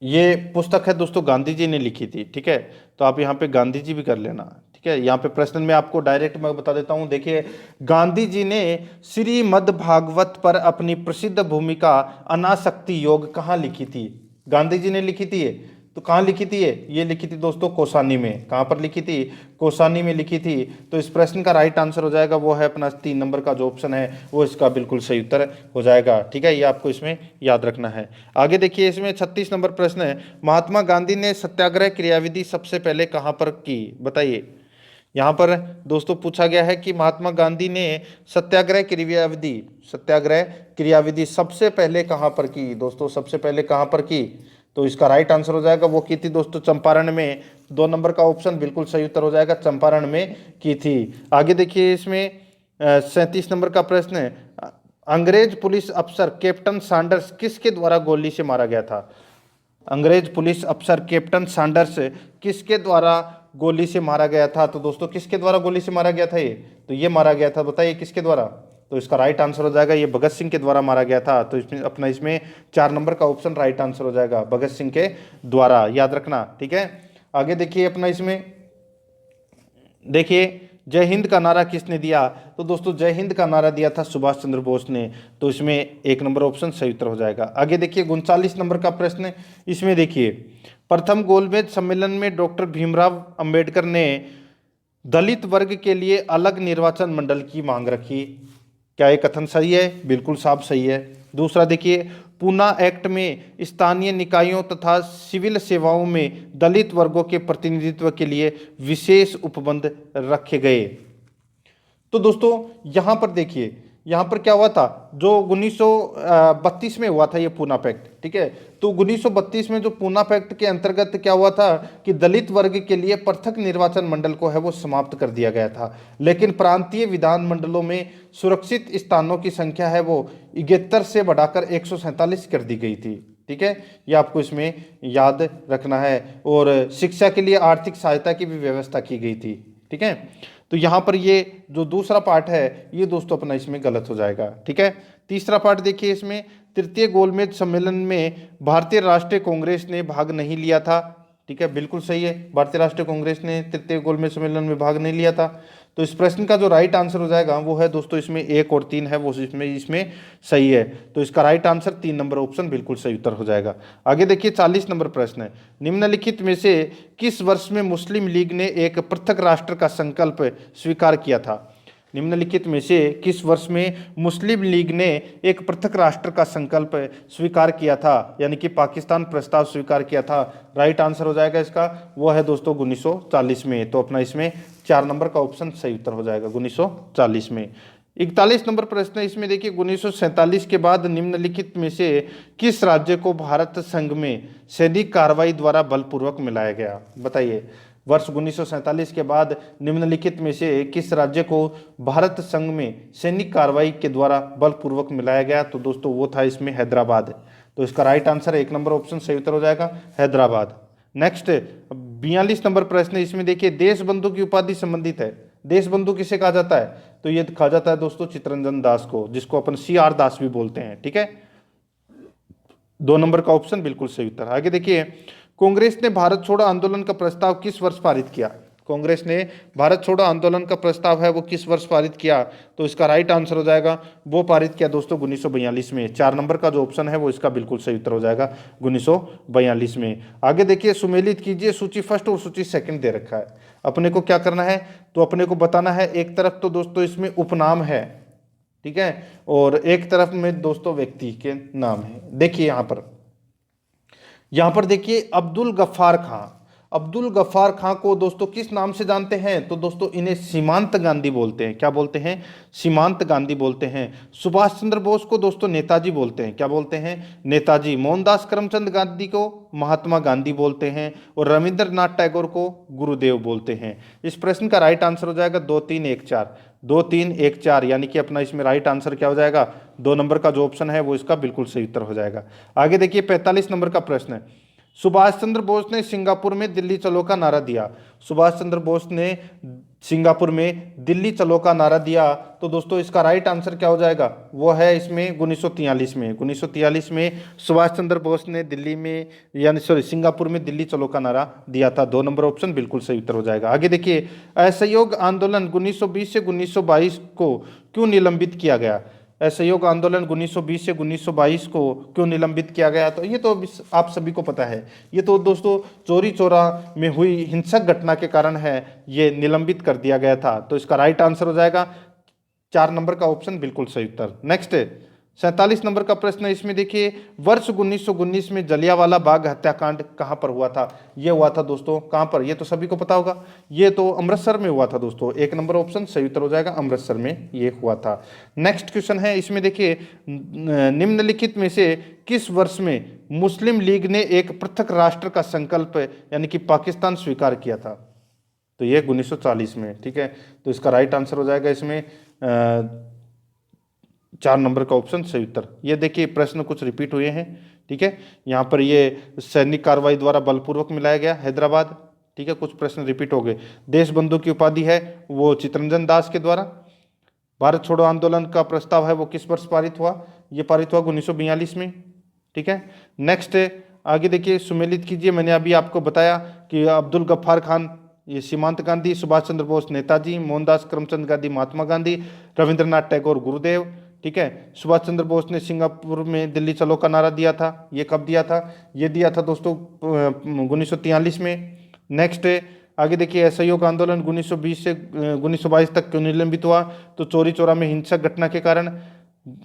ये पुस्तक है दोस्तों गांधी जी ने लिखी थी। ठीक है, तो आप यहाँ पे गांधी जी भी कर लेना। ठीक है, यहाँ पे प्रश्न में आपको डायरेक्ट मैं बता देता हूँ। देखिए, गांधी जी ने श्रीमद् भागवत पर अपनी प्रसिद्ध भूमिका अनासक्ति योग कहाँ लिखी थी? गांधी जी ने लिखी थी ये। तो कहाँ लिखी थी ये लिखी थी दोस्तों कौसानी में। कहाँ पर लिखी थी? कौसानी में लिखी थी। तो इस प्रश्न का राइट आंसर हो जाएगा वो है अपना 3 नंबर का जो ऑप्शन है वो इसका बिल्कुल सही उत्तर हो जाएगा। ठीक है, ये आपको इसमें याद रखना है। आगे देखिए, इसमें 36 नंबर प्रश्न है, महात्मा गांधी ने सत्याग्रह क्रियाविधि सबसे पहले कहाँ पर की? बताइए, यहाँ पर दोस्तों पूछा गया है कि महात्मा गांधी ने सत्याग्रह क्रियाविधि सबसे पहले कहाँ पर की? दोस्तों सबसे पहले कहाँ पर की? तो इसका राइट आंसर हो जाएगा वो की थी दोस्तों चंपारण में। 2 नंबर का ऑप्शन बिल्कुल सही उत्तर हो जाएगा, चंपारण में की थी। आगे देखिए, इसमें 37 नंबर का प्रश्न है, अंग्रेज पुलिस अफसर कैप्टन सैंडर्स किसके द्वारा गोली से मारा गया था? अंग्रेज पुलिस अफसर कैप्टन सैंडर्स किसके द्वारा गोली से मारा गया था? तो दोस्तों किसके द्वारा गोली से मारा गया था ये? तो ये मारा गया था, बताइए किसके द्वारा? तो इसका राइट आंसर हो जाएगा ये भगत सिंह के द्वारा मारा गया था। तो इसमें अपना 4 नंबर का ऑप्शन राइट आंसर हो जाएगा, भगत सिंह के द्वारा, याद रखना। ठीक है, आगे देखिए अपना इसमें देखिए, जय हिंद का नारा किसने दिया? तो दोस्तों जय हिंद का नारा दिया था सुभाष चंद्र बोस ने। तो इसमें 1 नंबर ऑप्शन सही उत्तर हो जाएगा। आगे देखिए 39 नंबर का प्रश्न, इसमें देखिए, प्रथम गोलमेज सम्मेलन में डॉक्टर भीमराव अंबेडकर ने दलित वर्ग के लिए अलग निर्वाचन मंडल की मांग रखी। क्या ये कथन सही है? बिल्कुल साफ सही है। दूसरा देखिए, पूना एक्ट में स्थानीय निकायों तथा सिविल सेवाओं में दलित वर्गों के प्रतिनिधित्व के लिए विशेष उपबंध रखे गए। तो दोस्तों यहाँ पर देखिए, यहाँ पर क्या हुआ था, जो 1932 में हुआ था ये पूना पैक्ट। ठीक है, तो 1932 में जो पूना पैक्ट के अंतर्गत क्या हुआ था कि दलित वर्ग के लिए पृथक निर्वाचन मंडल को है वो समाप्त कर दिया गया था, लेकिन प्रांतीय विधान मंडलों में सुरक्षित स्थानों की संख्या है वो 71 से बढ़ाकर 147 कर दी गई थी। ठीक है, ये आपको इसमें याद रखना है। और शिक्षा के लिए आर्थिक सहायता की भी व्यवस्था की गई थी। ठीक है, तो यहाँ पर ये जो दूसरा पार्ट है ये दोस्तों अपना इसमें गलत हो जाएगा। ठीक है, तीसरा पार्ट देखिए, इसमें तृतीय गोलमेज सम्मेलन में भारतीय राष्ट्रीय कांग्रेस ने भाग नहीं लिया था। ठीक है, बिल्कुल सही है, भारतीय राष्ट्रीय कांग्रेस ने तृतीय गोलमेज सम्मेलन में भाग नहीं लिया था। तो इस प्रश्न का जो राइट आंसर हो जाएगा वो है दोस्तों इसमें 1 और 3 है वो इसमें सही है। तो इसका राइट आंसर 3 नंबर ऑप्शन बिल्कुल सही उत्तर हो जाएगा। आगे देखिए 40 नंबर प्रश्न है, निम्नलिखित में से किस वर्ष में मुस्लिम लीग ने एक पृथक राष्ट्र का संकल्प स्वीकार किया था? निम्नलिखित में से किस वर्ष में मुस्लिम लीग ने एक पृथक राष्ट्र का संकल्प स्वीकार किया था, यानी कि पाकिस्तान प्रस्ताव स्वीकार किया था? राइट आंसर हो जाएगा इसका वो है दोस्तों 1940 में। तो अपना इसमें 4 नंबर का ऑप्शन सही उत्तर हो जाएगा 1940 में। 41 नंबर प्रश्न है, इसमें देखिए 1947 के बाद निम्नलिखित में से किस राज्य को भारत संघ में सैनिक कार्रवाई द्वारा बलपूर्वक मिलाया गया? बताइए, वर्ष 1947 के बाद निम्नलिखित में से किस राज्य को भारत संघ में सैनिक कार्रवाई के द्वारा बलपूर्वक मिलाया गया? तो दोस्तों वो था इसमें हैदराबाद। तो इसका राइट आंसर है 1 नंबर ऑप्शन सही उत्तर हो जाएगा हैदराबाद। नेक्स्ट 42 नंबर प्रश्न, इसमें देखिए देश बंधु की उपाधि संबंधित है। देश बंधु किसे कहा जाता है? तो ये कहा जाता है दोस्तों चित्तरंजन दास को, जिसको अपन CR दास भी बोलते हैं। ठीक है, 2 नंबर का ऑप्शन बिल्कुल सही उत्तर। आगे देखिए, कांग्रेस ने भारत छोड़ो आंदोलन का प्रस्ताव किस वर्ष पारित किया? कांग्रेस ने भारत छोड़ो आंदोलन का प्रस्ताव है वो किस वर्ष पारित किया? तो इसका राइट आंसर हो जाएगा, वो पारित किया दोस्तों 1942 में। 4 नंबर का जो ऑप्शन है वो इसका बिल्कुल सही उत्तर हो जाएगा 1942 में। आगे देखिए, सुमेलित कीजिए, सूची फर्स्ट और सूची सेकंड दे रखा है। अपने को क्या करना है? तो अपने को बताना है, एक तरफ तो दोस्तों इसमें उपनाम है, ठीक है, और एक तरफ में दोस्तों व्यक्ति के नाम है। देखिए यहां पर देखिए अब्दुल गफ्फार खां। अब्दुल गफ्फार खां को दोस्तों किस नाम से जानते हैं? तो दोस्तों इन्हें सीमांत गांधी बोलते हैं। क्या बोलते हैं? सीमांत गांधी बोलते हैं। सुभाष चंद्र बोस को दोस्तों नेताजी बोलते हैं। क्या बोलते हैं? नेताजी। मोहनदास करमचंद गांधी को महात्मा गांधी बोलते हैं, और रविंद्रनाथ टैगोर को गुरुदेव बोलते हैं। इस प्रश्न का राइट आंसर हो जाएगा 2 3 1 4, 2 3 1 4, यानी कि अपना इसमें राइट आंसर क्या हो जाएगा? 2 नंबर का जो ऑप्शन है वो इसका बिल्कुल सही उत्तर हो जाएगा। आगे देखिए 45 नंबर का प्रश्न है, सुभाष चंद्र बोस ने सिंगापुर में दिल्ली चलो का नारा दिया। सुभाष चंद्र बोस ने सिंगापुर में दिल्ली चलो का नारा दिया, तो दोस्तों इसका राइट आंसर क्या हो जाएगा? वो है इसमें 1943 में। 1943 में सुभाष चंद्र बोस ने दिल्ली में यानी सिंगापुर में दिल्ली चलो का नारा दिया था। 2 नंबर ऑप्शन बिल्कुल सही उत्तर हो जाएगा। आगे देखिए, असहयोग आंदोलन 1920 से 1922 को क्यों निलंबित किया गया? असहयोग आंदोलन 1920 से 1922 को क्यों निलंबित किया गया? तो ये तो आप सभी को पता है, ये तो दोस्तों चोरी चौरा में हुई हिंसक घटना के कारण है ये निलंबित कर दिया गया था। तो इसका राइट आंसर हो जाएगा 4 नंबर का ऑप्शन बिल्कुल सही उत्तर। नेक्स्ट 47 नंबर का प्रश्न है, इसमें देखिए वर्ष 1919 में जलियांवाला बाग हत्याकांड कहां पर हुआ था? ये हुआ था दोस्तों कहां पर? ये तो सभी को पता होगा, ये तो अमृतसर में हुआ था दोस्तों। 1 नंबर ऑप्शन सही उत्तर हो जाएगा, अमृतसर में ये हुआ था। नेक्स्ट क्वेश्चन है, इसमें देखिए निम्नलिखित में से किस वर्ष में मुस्लिम लीग ने एक पृथक राष्ट्र का संकल्प यानी कि पाकिस्तान स्वीकार किया था? तो ये 1940 में। ठीक है, तो इसका राइट आंसर हो जाएगा इसमें 4 नंबर का ऑप्शन सही उत्तर। ये देखिए प्रश्न कुछ रिपीट हुए हैं। ठीक है, यहाँ पर ये सैनिक कार्रवाई द्वारा बलपूर्वक मिलाया गया हैदराबाद। ठीक है, कुछ प्रश्न रिपीट हो गए। देश बंधु की उपाधि है वो चित्तरंजन दास के द्वारा। भारत छोड़ो आंदोलन का प्रस्ताव है वो किस वर्ष पारित हुआ? ये पारित हुआ 1942 में। ठीक है, नेक्स्ट आगे देखिए, सुमेलित कीजिए। मैंने अभी आपको बताया कि अब्दुल गफ्फार खान ये सीमांत गांधी, सुभाष चंद्र बोस नेताजी, मोहनदास करमचंद गांधी महात्मा गांधी, रविंद्रनाथ टैगोर गुरुदेव। ठीक है, सुभाष चंद्र बोस ने सिंगापुर में दिल्ली चलो का नारा दिया था। ये कब दिया था? ये दिया था दोस्तों 1943 में। नेक्स्ट आगे देखिए, असहयोग आंदोलन 1920 से 1922 तक क्यों निलंबित हुआ? तो चोरी चोरा में हिंसक घटना के कारण।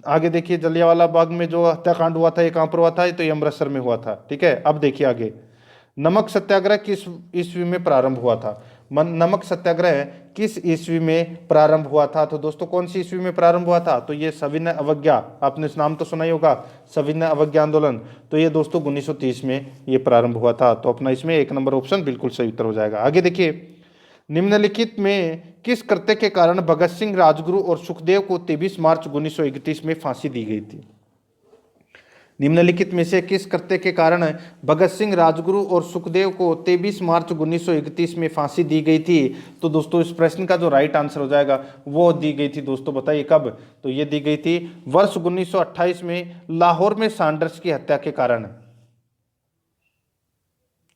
आगे देखिए, जलियांवाला बाग में जो हत्याकांड हुआ था ये कहाँ पर हुआ था? तो ये अमृतसर में हुआ था। ठीक है, अब देखिए आगे, नमक सत्याग्रह किस ईस्वी में प्रारंभ हुआ था? नमक सत्याग्रह किस ईस्वी में प्रारंभ हुआ था? तो दोस्तों कौन सी ईस्वी में प्रारंभ हुआ था? तो ये सविनय अवज्ञा, आपने इस नाम तो सुना ही होगा, सविनय अवज्ञा आंदोलन। तो ये दोस्तों 1930 में ये प्रारंभ हुआ था। तो अपना इसमें 1 नंबर ऑप्शन बिल्कुल सही उत्तर हो जाएगा। आगे देखिए, निम्नलिखित में किस कृत्य के कारण भगत सिंह, राजगुरु और सुखदेव को 23 मार्च 1931 में फांसी दी गई थी? निम्नलिखित में से किस कृत्य के कारण भगत सिंह, राजगुरु और सुखदेव को 23 मार्च 1931 में फांसी दी गई थी? तो दोस्तों इस प्रश्न का जो राइट आंसर हो जाएगा वो दी गई थी दोस्तों, बताइए कब? तो ये दी गई थी वर्ष 1928 में लाहौर में सैंडर्स की हत्या के कारण।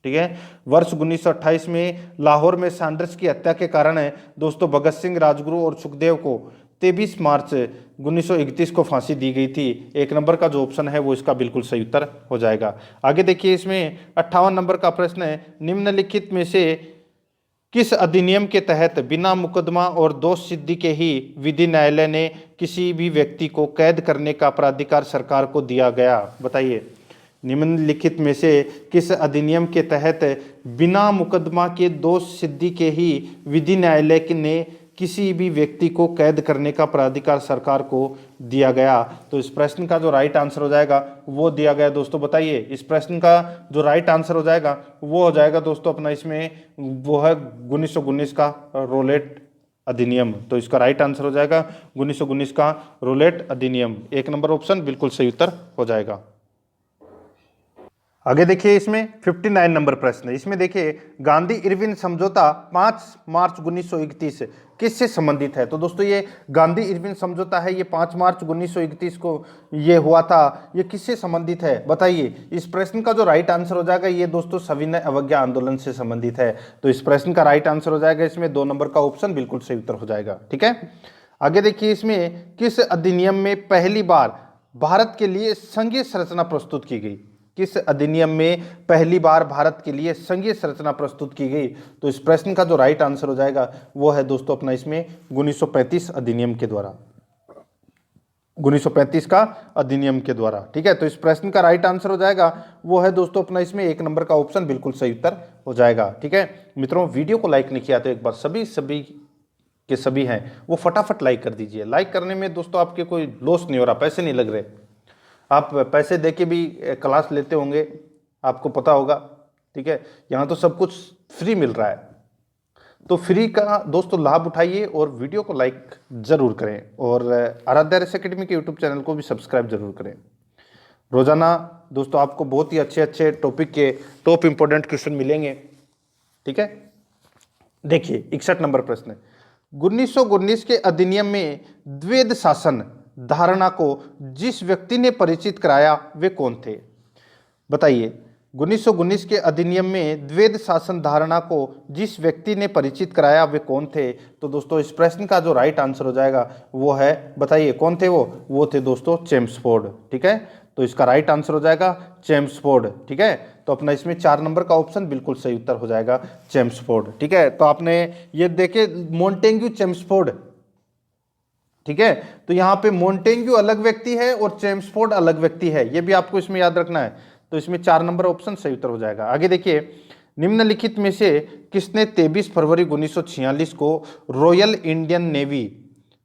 ठीक है, वर्ष 1928 में लाहौर में सैंडर्स की हत्या के कारण दोस्तों भगत सिंह, राजगुरु और सुखदेव को 23 मार्च 1931 को फांसी दी गई थी। 1 नंबर का जो ऑप्शन है वो इसका बिल्कुल सही उत्तर हो जाएगा। आगे देखिए, इसमें 58 नंबर का प्रश्न है, निम्नलिखित में से किस अधिनियम के तहत बिना मुकदमा और दोष सिद्धि के ही विधि न्यायालय ने किसी भी व्यक्ति को कैद करने का प्राधिकार सरकार को दिया गया? बताइए, निम्नलिखित में से किस अधिनियम के तहत बिना मुकदमा के दोष सिद्धि के ही विधि न्यायालय ने किसी भी व्यक्ति को कैद करने का प्राधिकार सरकार को दिया गया? तो इस प्रश्न का जो राइट आंसर हो जाएगा वो दिया गया दोस्तों, बताइए इस प्रश्न का जो राइट आंसर हो जाएगा वो हो जाएगा दोस्तों अपना इसमें वो है 1919 का रोलेट अधिनियम। तो इसका राइट आंसर हो जाएगा 1919 का रोलेट अधिनियम। 1 नंबर ऑप्शन बिल्कुल सही उत्तर हो जाएगा। आगे देखिए इसमें 59 नंबर प्रश्न है। इसमें देखिए गांधी इरविन समझौता 5 मार्च 1931 किससे संबंधित है? तो दोस्तों ये गांधी इरविन समझौता है, ये 5 मार्च 1931 को ये हुआ था। ये किससे संबंधित है बताइए? इस प्रश्न का जो राइट आंसर हो जाएगा ये दोस्तों सविनय अवज्ञा आंदोलन से संबंधित है। तो इस प्रश्न का राइट आंसर हो जाएगा इसमें 2 नंबर का ऑप्शन बिल्कुल सही उत्तर हो जाएगा। ठीक है, आगे देखिए इसमें किस अधिनियम में पहली बार भारत के लिए संघीय संरचना प्रस्तुत की गई? किस अधिनियम में पहली बार भारत के लिए संघीय संरचना प्रस्तुत की गई? तो इस प्रश्न का जो राइट आंसर हो जाएगा वो है दोस्तों अपना इसमें 1935 अधिनियम के द्वारा, 1935 का अधिनियम के द्वारा। ठीक है, तो इस प्रश्न का राइट आंसर हो जाएगा वो है दोस्तों अपना इसमें 1 नंबर का ऑप्शन बिल्कुल सही उत्तर हो जाएगा। ठीक है मित्रों, वीडियो को लाइक नहीं किया तो एक बार सभी के सभी हैं वो फटाफट लाइक कर दीजिए। लाइक करने में दोस्तों आपके कोई लॉस नहीं हो रहा, पैसे नहीं लग रहे। आप पैसे दे के भी क्लास लेते होंगे, आपको पता होगा। ठीक है, यहाँ तो सब कुछ फ्री मिल रहा है, तो फ्री का दोस्तों लाभ उठाइए और वीडियो को लाइक जरूर करें और आराध्या रेस एकेडमी के यूट्यूब चैनल को भी सब्सक्राइब जरूर करें। रोजाना दोस्तों आपको बहुत ही अच्छे अच्छे टॉपिक के टॉप इंपोर्टेंट क्वेश्चन मिलेंगे। ठीक है, देखिए 61 नंबर प्रश्न, 1919 के अधिनियम में द्वैध शासन धारणा को जिस व्यक्ति ने परिचित कराया वे कौन थे? बताइए, 1919 के अधिनियम में द्वैध शासन धारणा को जिस व्यक्ति ने परिचित कराया वे कौन थे? तो दोस्तों इस प्रश्न का जो राइट आंसर हो जाएगा वो है, बताइए कौन थे वो थे दोस्तों चेम्सफोर्ड। ठीक है, तो इसका राइट आंसर हो जाएगा चेम्सफोर्ड। ठीक है, तो अपना इसमें 4 नंबर का ऑप्शन बिल्कुल सही उत्तर हो जाएगा चेम्सफोर्ड। ठीक है, तो आपने ये देखे मोंटेग्यू चेम्सफोर्ड। ठीक है, तो यहाँ पे मोंटेग्यू अलग व्यक्ति है और चेम्सफोर्ड अलग व्यक्ति है, ये भी आपको इसमें याद रखना है। तो इसमें 4 नंबर ऑप्शन सही उत्तर हो जाएगा। आगे देखिए, निम्नलिखित में से किसने 23 फरवरी 1946 को रॉयल इंडियन नेवी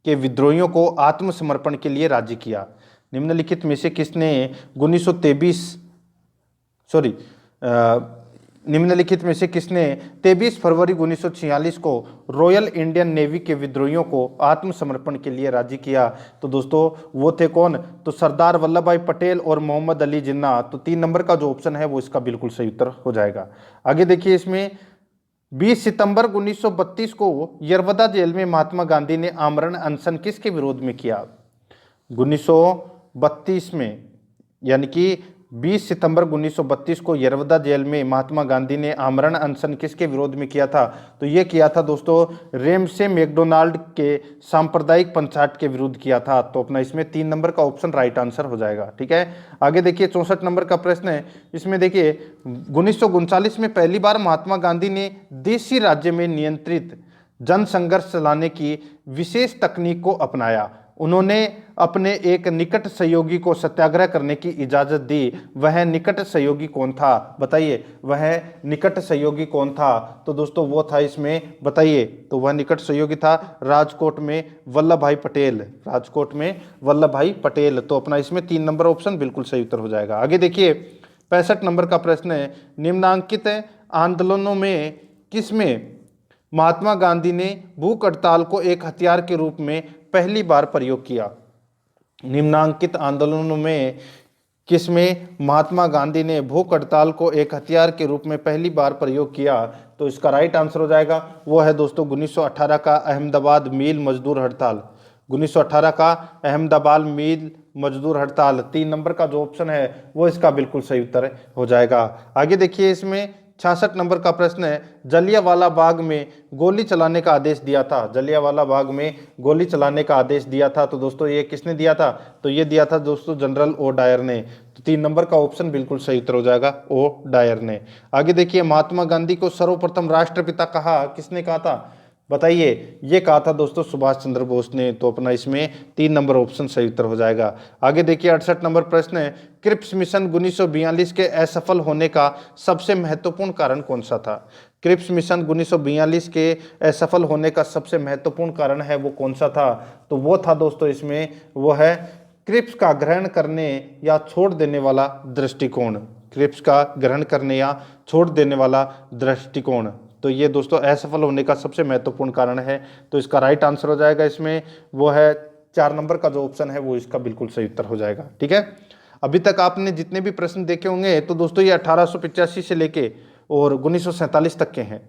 के विद्रोहियों को आत्मसमर्पण के लिए राजी किया? निम्नलिखित में से किसने 1923 निम्नलिखित में से किसने 23 फरवरी 1946 को रॉयल इंडियन नेवी के विद्रोहियों को आत्मसमर्पण के लिए राजी किया? तो दोस्तों वो थे कौन? तो सरदार वल्लभ भाई पटेल और मोहम्मद अली जिन्ना। तो 3 नंबर का जो ऑप्शन है वो इसका बिल्कुल सही उत्तर हो जाएगा। आगे देखिए, इसमें 20 सितंबर 1932 को यरवदा जेल में महात्मा गांधी ने आमरण अनशन किसके विरोध में किया? 1932 में, यानी कि 20 सितंबर 1932 को यरवदा जेल में महात्मा गांधी ने आमरण अनशन किसके विरोध में किया था? तो ये किया था दोस्तों रेमसे मैकडोनाल्ड के सांप्रदायिक पंचायत के विरुद्ध किया था। तो अपना इसमें 3 नंबर का ऑप्शन राइट आंसर हो जाएगा। ठीक है, आगे देखिए 64 नंबर का प्रश्न है। इसमें देखिए 1939 में पहली बार महात्मा गांधी ने देशी राज्य में नियंत्रित जनसंघर्ष चलाने की विशेष तकनीक को अपनाया। उन्होंने अपने एक निकट सहयोगी को सत्याग्रह करने की इजाजत दी। वह निकट सहयोगी कौन था? बताइए, वह निकट सहयोगी कौन था? तो दोस्तों वो था इसमें, बताइए, तो वह निकट सहयोगी था राजकोट में वल्लभ भाई पटेल। राजकोट में वल्लभ भाई पटेल। तो अपना इसमें 3 नंबर ऑप्शन बिल्कुल सही उत्तर हो जाएगा। आगे देखिए 65 नंबर का प्रश्न है, निम्नांकित आंदोलनों में किसमें महात्मा गांधी ने भूख हड़ताल को एक हथियार के रूप में पहली बार प्रयोग किया? निम्नांकित आंदोलनों में किसमें महात्मा गांधी ने भूख हड़ताल को एक हथियार के रूप में पहली बार प्रयोग किया? तो इसका राइट आंसर हो जाएगा वो है दोस्तों 1918 का अहमदाबाद मिल मजदूर हड़ताल। 1918 का अहमदाबाद मिल मजदूर हड़ताल। 3 नंबर का जो ऑप्शन है वो इसका बिल्कुल सही उत्तर हो जाएगा। आगे देखिए, इसमें 66 नंबर का प्रश्न है, जलियांवाला बाग में गोली चलाने का आदेश दिया था? जलियांवाला बाग में गोली चलाने का आदेश दिया था तो दोस्तों ये किसने दिया था? तो ये दिया था दोस्तों जनरल ओ डायर ने। तो 3 नंबर का ऑप्शन बिल्कुल सही उत्तर हो जाएगा, ओ डायर ने। आगे देखिए, महात्मा गांधी को सर्वप्रथम राष्ट्रपिता कहा किसने कहा था? बताइए, ये कहा था दोस्तों सुभाष चंद्र बोस ने। तो अपना इसमें 3 नंबर ऑप्शन सही उत्तर हो जाएगा। आगे देखिए 68 नंबर प्रश्न है, क्रिप्स मिशन 1942 के असफल होने का सबसे महत्वपूर्ण कारण कौन सा था? क्रिप्स मिशन 1942 के असफल होने का सबसे महत्वपूर्ण कारण है वो कौन सा था? तो वो था दोस्तों इसमें, वो है क्रिप्स का ग्रहण करने या छोड़ देने वाला दृष्टिकोण। क्रिप्स का ग्रहण करने या छोड़ देने वाला दृष्टिकोण। तो ये दोस्तों असफल होने का सबसे महत्वपूर्ण कारण है। तो इसका राइट आंसर हो जाएगा इसमें वो है 4 नंबर का जो ऑप्शन है वो इसका बिल्कुल सही उत्तर हो जाएगा। ठीक है, अभी तक आपने जितने भी प्रश्न देखे होंगे तो दोस्तों ये 1885 से लेके और 1947 तक के हैं,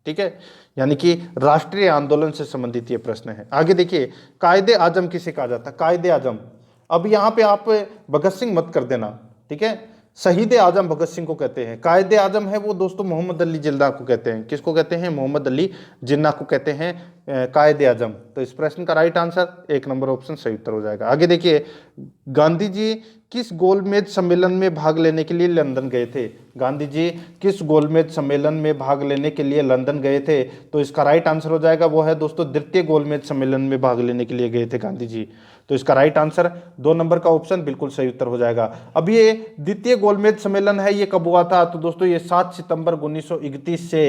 ठीक है, यानी कि राष्ट्रीय आंदोलन से संबंधित ये प्रश्न है। आगे देखिए, कायदे आजम किसे कहा जाता है? कायदे आजम, अब यहाँ पे आप भगत सिंह मत कर देना, ठीक है, शहीद आजम भगत सिंह को कहते हैं। कायदे आजम है वो दोस्तों मोहम्मद अली जिन्ना को कहते हैं। किसको कहते हैं? मोहम्मद अली जिन्ना को कहते हैं कायदे आजम। तो इस प्रश्न का राइट आंसर 1 नंबर ऑप्शन सही उत्तर हो जाएगा। आगे देखिए, गांधी जी किस गोलमेज सम्मेलन में भाग लेने के लिए लंदन गए थे? गांधी जी किस गोलमेज सम्मेलन में भाग लेने के लिए लंदन गए थे? तो इसका राइट आंसर हो जाएगा वो है दोस्तों द्वितीय गोलमेज सम्मेलन में भाग लेने के लिए गए थे गांधी जी। तो इसका राइट आंसर 2 नंबर का ऑप्शन बिल्कुल सही उत्तर हो जाएगा। अब ये द्वितीय गोलमेज सम्मेलन है, ये कब हुआ था? तो दोस्तों ये 7 सितंबर 1931 से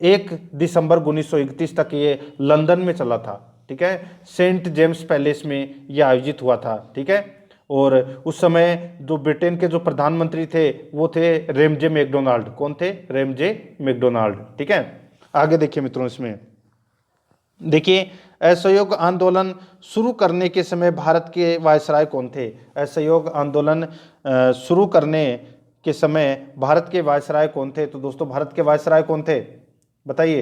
1 दिसंबर 1931 तक ये लंदन में चला था, ठीक है, सेंट जेम्स पैलेस में ये आयोजित हुआ था, ठीक है। और उस समय जो ब्रिटेन के जो प्रधानमंत्री थे वो थे रेमजे मैकडोनाल्ड। कौन थे? रेमजे मैकडोनाल्ड, ठीक है। आगे देखिए मित्रों, इसमें देखिए, असहयोग आंदोलन शुरू करने के समय भारत के वायसराय कौन थे? असहयोग आंदोलन शुरू करने के समय भारत के वायसराय कौन थे? तो दोस्तों भारत के वायसराय कौन थे बताइए।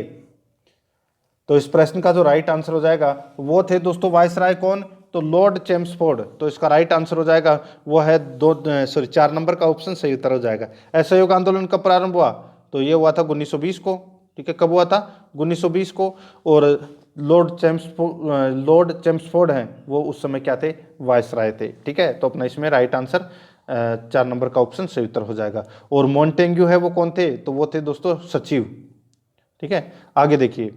तो इस प्रश्न का जो राइट आंसर हो जाएगा वो थे दोस्तों वायसराय कौन? तो लॉर्ड चैम्सफोर्ड। तो इसका राइट आंसर हो जाएगा वो है 4 नंबर का ऑप्शन सही उत्तर हो जाएगा। असहयोग आंदोलन कब प्रारंभ हुआ? तो ये हुआ था 1920 को, ठीक है। कब हुआ था? 1920 को। और लॉर्ड चैम्सफोर्ड हैं वो उस समय क्या थे? वायसराय थे, ठीक है। तो अपना इसमें राइट आंसर 4 नंबर का ऑप्शन सही उत्तर हो जाएगा। और मॉन्टेग्यू है वो कौन थे? तो वो थे दोस्तों सचिव, ठीक है। आगे देखिए,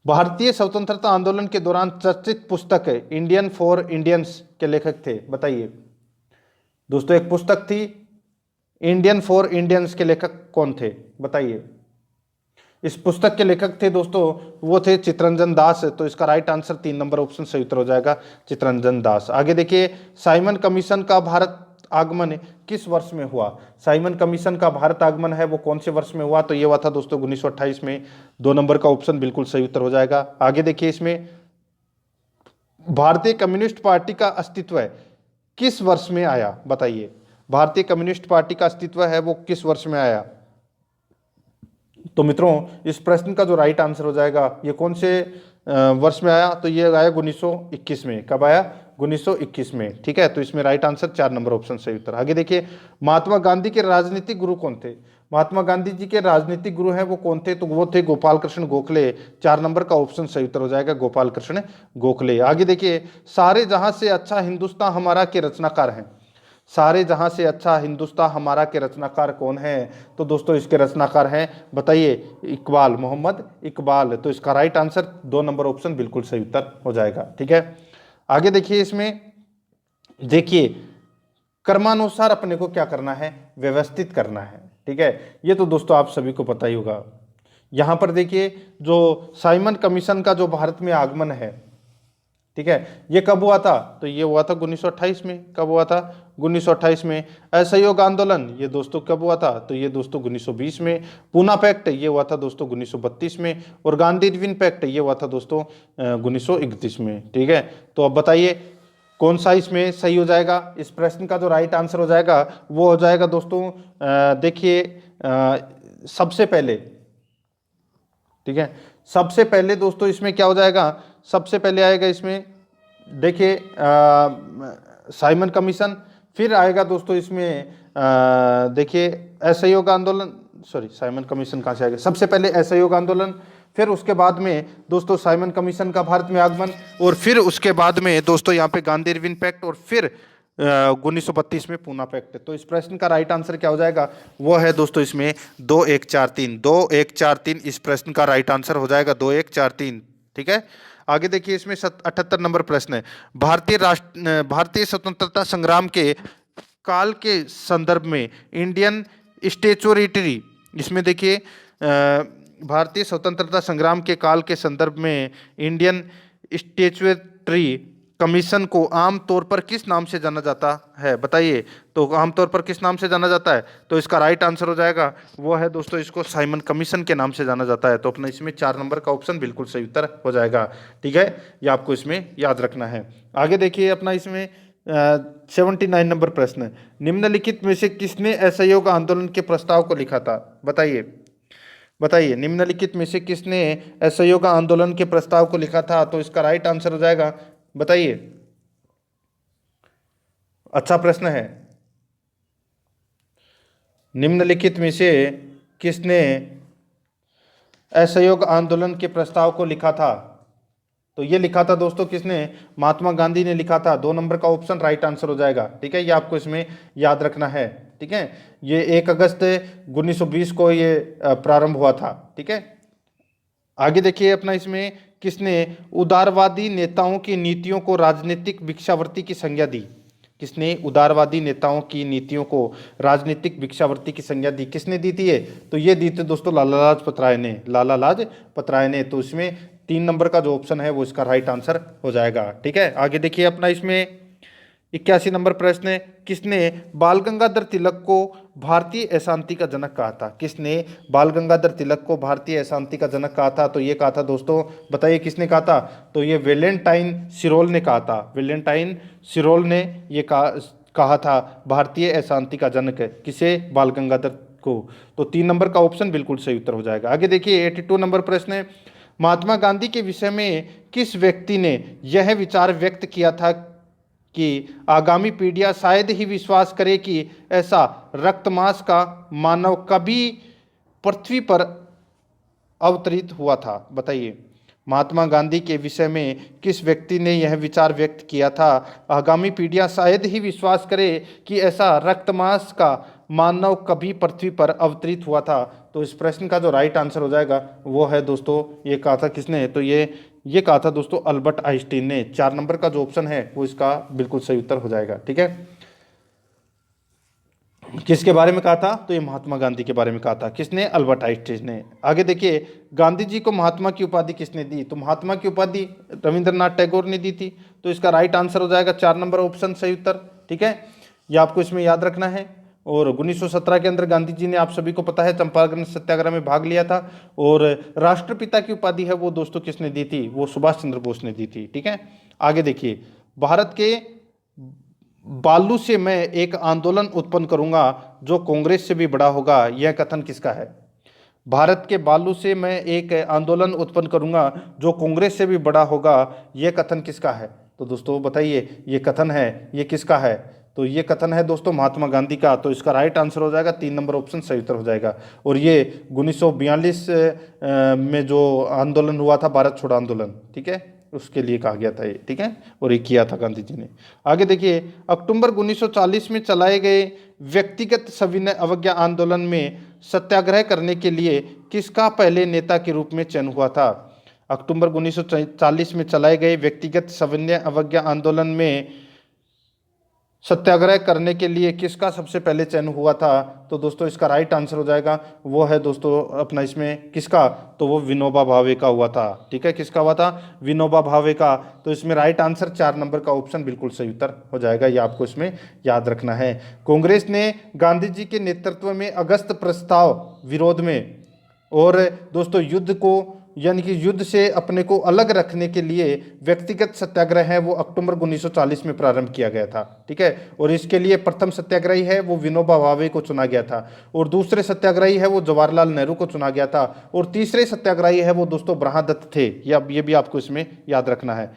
भारतीय स्वतंत्रता आंदोलन के दौरान चर्चित पुस्तक इंडियन फॉर इंडियंस के लेखक थे बताइए। दोस्तों एक पुस्तक थी इंडियन फॉर इंडियंस के लेखक कौन थे बताइए। इस पुस्तक के लेखक थे दोस्तों वो थे चित्तरंजन दास। तो इसका राइट आंसर 3 नंबर ऑप्शन सही उत्तर हो जाएगा, चित्तरंजन दास। आगे देखिए, साइमन कमीशन का भारत आगमन किस वर्ष में हुआ? साइमन कमीशन का भारत आगमन है वो कौन से वर्ष में हुआ? तो ये हुआ था दोस्तों 1928 में। 2 नंबर का ऑप्शन बिल्कुल सही उत्तर हो जाएगा। आगे देखिए, इसमें भारतीय कम्युनिस्ट पार्टी का अस्तित्व किस वर्ष में आया बताइए। भारतीय कम्युनिस्ट पार्टी का अस्तित्व है वो किस वर्ष में आया? तो मित्रों इस प्रश्न का जो राइट आंसर हो जाएगा ये कौन से वर्ष में आया? तो ये आया 1921 में। कब आया? 1921 में, ठीक है। तो इसमें राइट आंसर 4 नंबर ऑप्शन सही उत्तर। आगे देखिए, महात्मा गांधी के राजनीतिक गुरु कौन थे? महात्मा गांधी जी के राजनीतिक गुरु हैं वो कौन थे? तो वो थे गोपाल कृष्ण गोखले। 4 नंबर का ऑप्शन सही उत्तर हो जाएगा, गोपाल कृष्ण गोखले। आगे देखिए, सारे जहां से अच्छा हिंदुस्तान हमारा के रचनाकार हैं। सारे जहां से अच्छा हिंदुस्तान हमारा के रचनाकार कौन है? तो दोस्तों इसके रचनाकार हैं बताइए इकबाल, मोहम्मद इकबाल। तो इसका राइट आंसर 2 नंबर ऑप्शन बिल्कुल सही उत्तर हो जाएगा, ठीक है। आगे देखिए, इसमें देखिए क्रमानुसार अपने को क्या करना है? व्यवस्थित करना है, ठीक है। ये तो दोस्तों आप सभी को पता ही होगा। यहां पर देखिए, जो साइमन कमीशन का जो भारत में आगमन है, ठीक है, ये कब हुआ था? तो ये हुआ था 1928 में। कब हुआ था? 1928 में। असहयोग आंदोलन ये दोस्तों कब हुआ था? तो ये दोस्तों 1920 में। पूना पैक्ट ये हुआ था दोस्तों 1932 में। और गांधी इरविन पैक्ट ये हुआ था दोस्तों 1931 में, ठीक है। तो अब बताइए कौन सा इसमें सही हो जाएगा? इस प्रश्न का जो राइट आंसर हो जाएगा वो हो जाएगा दोस्तों देखिए सबसे पहले, ठीक है, सबसे पहले दोस्तों इसमें क्या हो जाएगा? सबसे पहले आएगा इसमें देखिए साइमन कमीशन। फिर आएगा दोस्तों इसमें देखिए असहयोग आंदोलन, सॉरी साइमन कमीशन कहाँ से आएगा? सबसे पहले असहयोग आंदोलन, फिर उसके बाद में दोस्तों साइमन कमीशन का भारत में आगमन, और फिर उसके बाद में दोस्तों यहाँ पे गांधी इरविन पैक्ट, और फिर 1932 में पूना पैक्ट। तो इस प्रश्न का राइट आंसर क्या हो जाएगा? वो है दोस्तों इसमें 2143। 2143 इस प्रश्न का राइट आंसर हो जाएगा, 2143, ठीक है। आगे देखिए, इसमें 78 नंबर प्रश्न है, भारतीय स्वतंत्रता संग्राम के काल के संदर्भ में इंडियन स्टैट्यूटरी, इसमें देखिए भारतीय स्वतंत्रता संग्राम के काल के संदर्भ में इंडियन स्टैट्यूटरी कमीशन को आमतौर पर किस नाम से जाना जाता है बताइए। तो आमतौर पर किस नाम से जाना जाता है? तो इसका राइट आंसर हो जाएगा वो है दोस्तों इसको साइमन कमीशन के नाम से जाना जाता है। तो अपना इसमें 4 नंबर का ऑप्शन बिल्कुल सही उत्तर हो जाएगा, ठीक है। ये आपको इसमें याद रखना है। आगे देखिए अपना इसमें 79 नंबर प्रश्न, निम्नलिखित में से किसने असहयोग आंदोलन के प्रस्ताव को लिखा था? बताइए बताइए, निम्नलिखित में से किसने असहयोग आंदोलन के प्रस्ताव को लिखा था? तो इसका राइट आंसर हो जाएगा, बताइए। अच्छा प्रश्न है। निम्नलिखित में से किसने असहयोग आंदोलन के प्रस्ताव को लिखा था? तो ये लिखा था दोस्तों किसने? महात्मा गांधी ने लिखा था। 2 नंबर का ऑप्शन राइट आंसर हो जाएगा। ठीक है, ये आपको इसमें याद रखना है। ठीक है, ये 1 अगस्त 1920 को ये प्रारंभ हुआ था। ठीक है, आगे देखिए अपना इसमें, किसने उदारवादी नेताओं की नीतियों को राजनीतिक भिक्षावृत्ति की संज्ञा दी? किसने उदारवादी नेताओं की नीतियों को राजनीतिक भिक्षावृत्ति की संज्ञा दी? किसने दी थी ये? तो ये दी थी दोस्तों लाला लाजपत राय ने, लाला लाजपत राय ने। तो इसमें 3 नंबर का जो ऑप्शन है वो इसका राइट आंसर हो जाएगा। ठीक है, आगे देखिए अपना इसमें 81 नंबर प्रश्न है, किसने बाल गंगाधर तिलक को भारतीय अशांति का जनक कहा था? किसने बाल गंगाधर तिलक को भारतीय अशांति का जनक कहा था? तो ये कहा था दोस्तों, बताइए किसने कहा था? तो ये वेलेंटाइन सिरोल ने कहा था। वेलेंटाइन सिरोल ने ये कहा था भारतीय अशांति का जनक। किसे? बाल गंगाधर को। तो 3 नंबर का ऑप्शन बिल्कुल सही उत्तर हो जाएगा। आगे देखिए 82 नंबर प्रश्न है, महात्मा गांधी के विषय में किस व्यक्ति ने यह विचार व्यक्त किया था कि आगामी पीढ़ियां शायद ही विश्वास करे कि ऐसा रक्तमांस का मानव कभी पृथ्वी पर अवतरित हुआ था? बताइए, महात्मा गांधी के विषय में किस व्यक्ति ने यह विचार व्यक्त किया था? आगामी पीढ़ियां शायद ही विश्वास करे कि ऐसा रक्तमांस का मानव कभी पृथ्वी पर अवतरित हुआ था। तो इस प्रश्न का जो राइट आंसर हो जाएगा वो है दोस्तों, ये कहा था किसने? तो ये कहा था दोस्तों अल्बर्ट आइंस्टीन ने। 4 नंबर का जो ऑप्शन है वो इसका बिल्कुल सही उत्तर हो जाएगा। ठीक है, किसके बारे में कहा था? तो ये महात्मा गांधी के बारे में कहा था। किसने? अल्बर्ट आइंस्टीन ने। आगे देखिए, गांधी जी को महात्मा की उपाधि किसने दी? तो महात्मा की उपाधि रविंद्रनाथ टैगोर ने दी थी। तो इसका राइट आंसर हो जाएगा 4 नंबर ऑप्शन सही उत्तर। ठीक है, ये आपको इसमें याद रखना है। और 1917 के अंदर गांधी जी ने, आप सभी को पता है, चंपारण सत्याग्रह में भाग लिया था। और राष्ट्रपिता की उपाधि है वो दोस्तों किसने दी थी? वो सुभाष चंद्र बोस ने दी थी। ठीक है, आगे देखिए, भारत के बालू से मैं एक आंदोलन उत्पन्न करूंगा जो कांग्रेस से भी बड़ा होगा, यह कथन किसका है? भारत के बालू से मैं एक आंदोलन उत्पन्न करूंगा जो कांग्रेस से भी बड़ा होगा, यह कथन किसका है? तो दोस्तों बताइए, ये कथन है, ये किसका है? तो ये कथन है दोस्तों महात्मा गांधी का। तो इसका राइट आंसर हो जाएगा 3 नंबर ऑप्शन सही उत्तर हो जाएगा। और ये 1942 में जो आंदोलन हुआ था, भारत छोड़ो आंदोलन, ठीक है, उसके लिए कहा गया था ये। ठीक है, और ये किया था गांधी जी ने। आगे देखिए, अक्टूबर 1940 में चलाए गए व्यक्तिगत सविनय अवज्ञा आंदोलन में सत्याग्रह करने के लिए किसका पहले नेता के रूप में चयन हुआ था? अक्टूबर 1940 में चलाए गए व्यक्तिगत सविनय अवज्ञा आंदोलन में सत्याग्रह करने के लिए किसका सबसे पहले चयन हुआ था? तो दोस्तों इसका राइट आंसर हो जाएगा, वो है दोस्तों अपना इसमें किसका? तो वो विनोबा भावे का हुआ था। ठीक है, किसका हुआ था? विनोबा भावे का। तो इसमें राइट आंसर 4 नंबर का ऑप्शन बिल्कुल सही उत्तर हो जाएगा। ये आपको इसमें याद रखना है। कांग्रेस ने गांधी जी के नेतृत्व में अगस्त प्रस्ताव विरोध में और दोस्तों युद्ध को, यानी कि युद्ध से अपने को अलग रखने के लिए व्यक्तिगत सत्याग्रह है वो अक्टूबर 1940 में प्रारंभ किया गया था। ठीक है, और इसके लिए प्रथम सत्याग्रही है वो विनोबा भावे को चुना गया था। और दूसरे सत्याग्रही है वो जवाहरलाल नेहरू को चुना गया था। और तीसरे सत्याग्रही है वो दोस्तों ब्रह्मदत्त थे। ये भी आपको इसमें याद रखना है।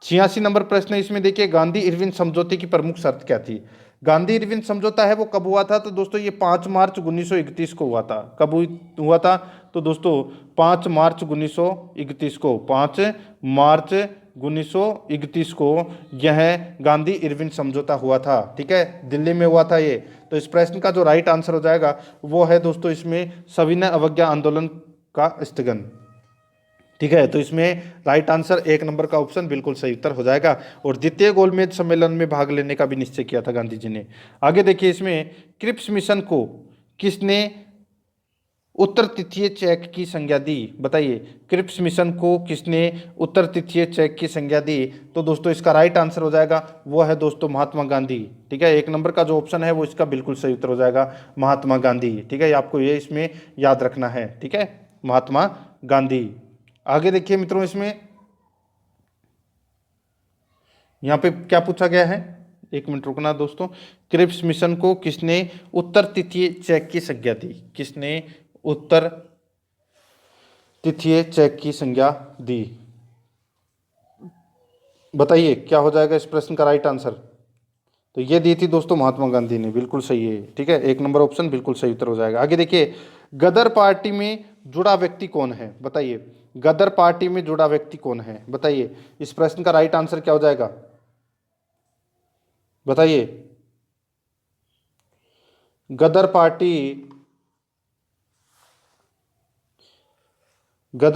86 नंबर प्रश्न इसमें देखिए, गांधी इरविन समझौते की प्रमुख शर्त क्या थी? गांधी इरविन समझौता है वो कब हुआ था? तो दोस्तों ये 5 मार्च 1931 को हुआ था। कब हुआ था? तो दोस्तों 5 मार्च 1931 को, 5 मार्च 1931 को यह गांधी इरविन समझौता हुआ था। ठीक है, दिल्ली में हुआ था ये। तो इस प्रश्न का जो राइट आंसर हो जाएगा वो है दोस्तों इसमें सविनय अवज्ञा आंदोलन का स्थगन। ठीक है, तो इसमें राइट आंसर 1 नंबर का ऑप्शन बिल्कुल सही उत्तर हो जाएगा। और द्वितीय गोलमेज सम्मेलन में भाग लेने का भी निश्चय किया था गांधी जी ने। आगे देखिए, इसमें क्रिप्स मिशन को किसने उत्तर तिथीय चेक की संज्ञा दी? बताइए, क्रिप्स मिशन को किसने उत्तर तिथीय चेक की संज्ञा दी? तो दोस्तों इसका राइट आंसर हो जाएगा वो है दोस्तों महात्मा गांधी। ठीक है, 1 नंबर का जो ऑप्शन है वो इसका बिल्कुल सही उत्तर हो जाएगा महात्मा गांधी। ठीक है, आपको ये इसमें याद रखना है। ठीक है, महात्मा गांधी। आगे देखिए मित्रों, इसमें यहाँ पे क्या पूछा गया है? एक मिनट रुकना दोस्तों। क्रिप्स मिशन को किसने उत्तर तिथीय चेक की संज्ञा दी? किसने उत्तर तिथीय चेक की संज्ञा दी? बताइए क्या हो जाएगा इस प्रश्न का राइट आंसर? तो ये दी थी दोस्तों महात्मा गांधी ने, बिल्कुल सही है। ठीक है, एक नंबर ऑप्शन बिल्कुल सही उत्तर हो जाएगा। आगे देखिए, गदर पार्टी में जुड़ा व्यक्ति कौन है? बताइए, गदर पार्टी में जुड़ा व्यक्ति कौन है? बताइए, इस प्रश्न का राइट आंसर क्या हो जाएगा? बताइए, गदर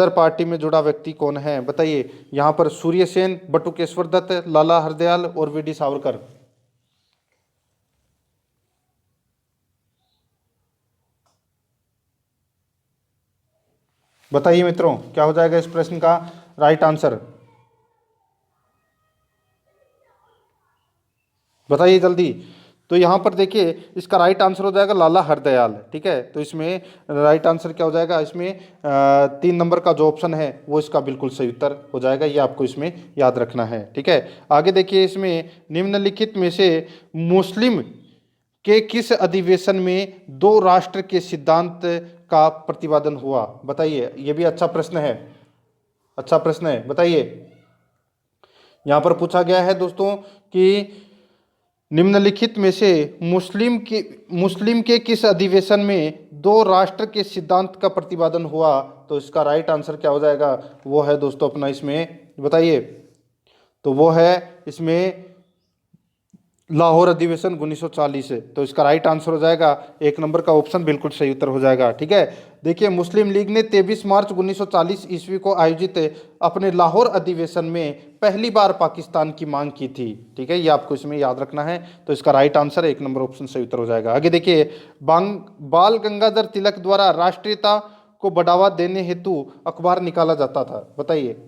पार्टी में जुड़ा व्यक्ति कौन है? बताइए, यहां पर सूर्य सेन, बटुकेश्वर दत्त, लाला हरदयाल और वीडी सावरकर। बताइए मित्रों, क्या हो जाएगा इस प्रश्न का राइट आंसर? बताइए जल्दी। तो यहाँ पर देखिए, इसका राइट आंसर हो जाएगा लाला हरदयाल। ठीक है, तो इसमें राइट आंसर क्या हो जाएगा? इसमें 3 नंबर का जो ऑप्शन है वो इसका बिल्कुल सही उत्तर हो जाएगा। ये आपको इसमें याद रखना है। ठीक है, आगे देखिए, इसमें निम्नलिखित में से मुस्लिम के किस अधिवेशन में दो राष्ट्र के सिद्धांत का प्रतिपादन हुआ? बताइए, ये भी अच्छा प्रश्न है, अच्छा प्रश्न है। बताइए, यहाँ पर पूछा गया है दोस्तों कि निम्नलिखित में से मुस्लिम के किस अधिवेशन में दो राष्ट्र के सिद्धांत का प्रतिपादन हुआ? तो इसका राइट आंसर क्या हो जाएगा? वो है दोस्तों अपना इसमें, बताइए, तो वो है इसमें लाहौर अधिवेशन 1940 है। तो इसका राइट आंसर हो जाएगा एक नंबर का ऑप्शन बिल्कुल सही उत्तर हो जाएगा। ठीक है, देखिए, मुस्लिम लीग ने 23 मार्च 1940 ईस्वी को आयोजित अपने लाहौर अधिवेशन में पहली बार पाकिस्तान की मांग की थी। ठीक है, ये आपको इसमें याद रखना है। तो इसका राइट आंसर एक नंबर ऑप्शन सही उत्तर हो जाएगा। आगे देखिए, बाल गंगाधर तिलक द्वारा राष्ट्रीयता को बढ़ावा देने हेतु अखबार निकाला जाता था। बताइए,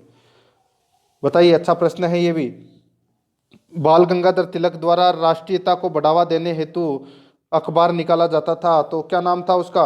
बताइए, अच्छा प्रश्न है ये भी। बाल गंगाधर तिलक द्वारा राष्ट्रीयता को बढ़ावा देने हेतु अखबार निकाला जाता था, तो क्या नाम था उसका?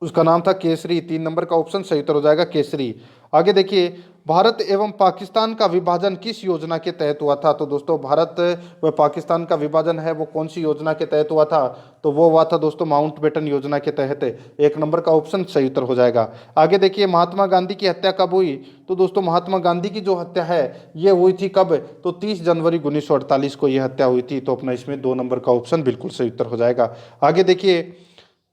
उसका नाम था केसरी। 3 नंबर का ऑप्शन सही उत्तर हो जाएगा, केसरी। आगे देखिए, भारत एवं पाकिस्तान का विभाजन किस योजना के तहत हुआ था? तो दोस्तों, भारत व पाकिस्तान का विभाजन है वो कौन सी योजना के तहत हुआ था? तो वो हुआ था दोस्तों माउंटबेटन योजना के तहत। एक नंबर का ऑप्शन सही उत्तर हो जाएगा। आगे देखिए, महात्मा गांधी की हत्या कब हुई? तो दोस्तों, महात्मा गांधी की जो हत्या है ये हुई थी कब? तो 30 जनवरी 1948 को यह हत्या हुई थी। तो अपना इसमें 2 नंबर का ऑप्शन बिल्कुल सही उत्तर हो जाएगा। आगे देखिए,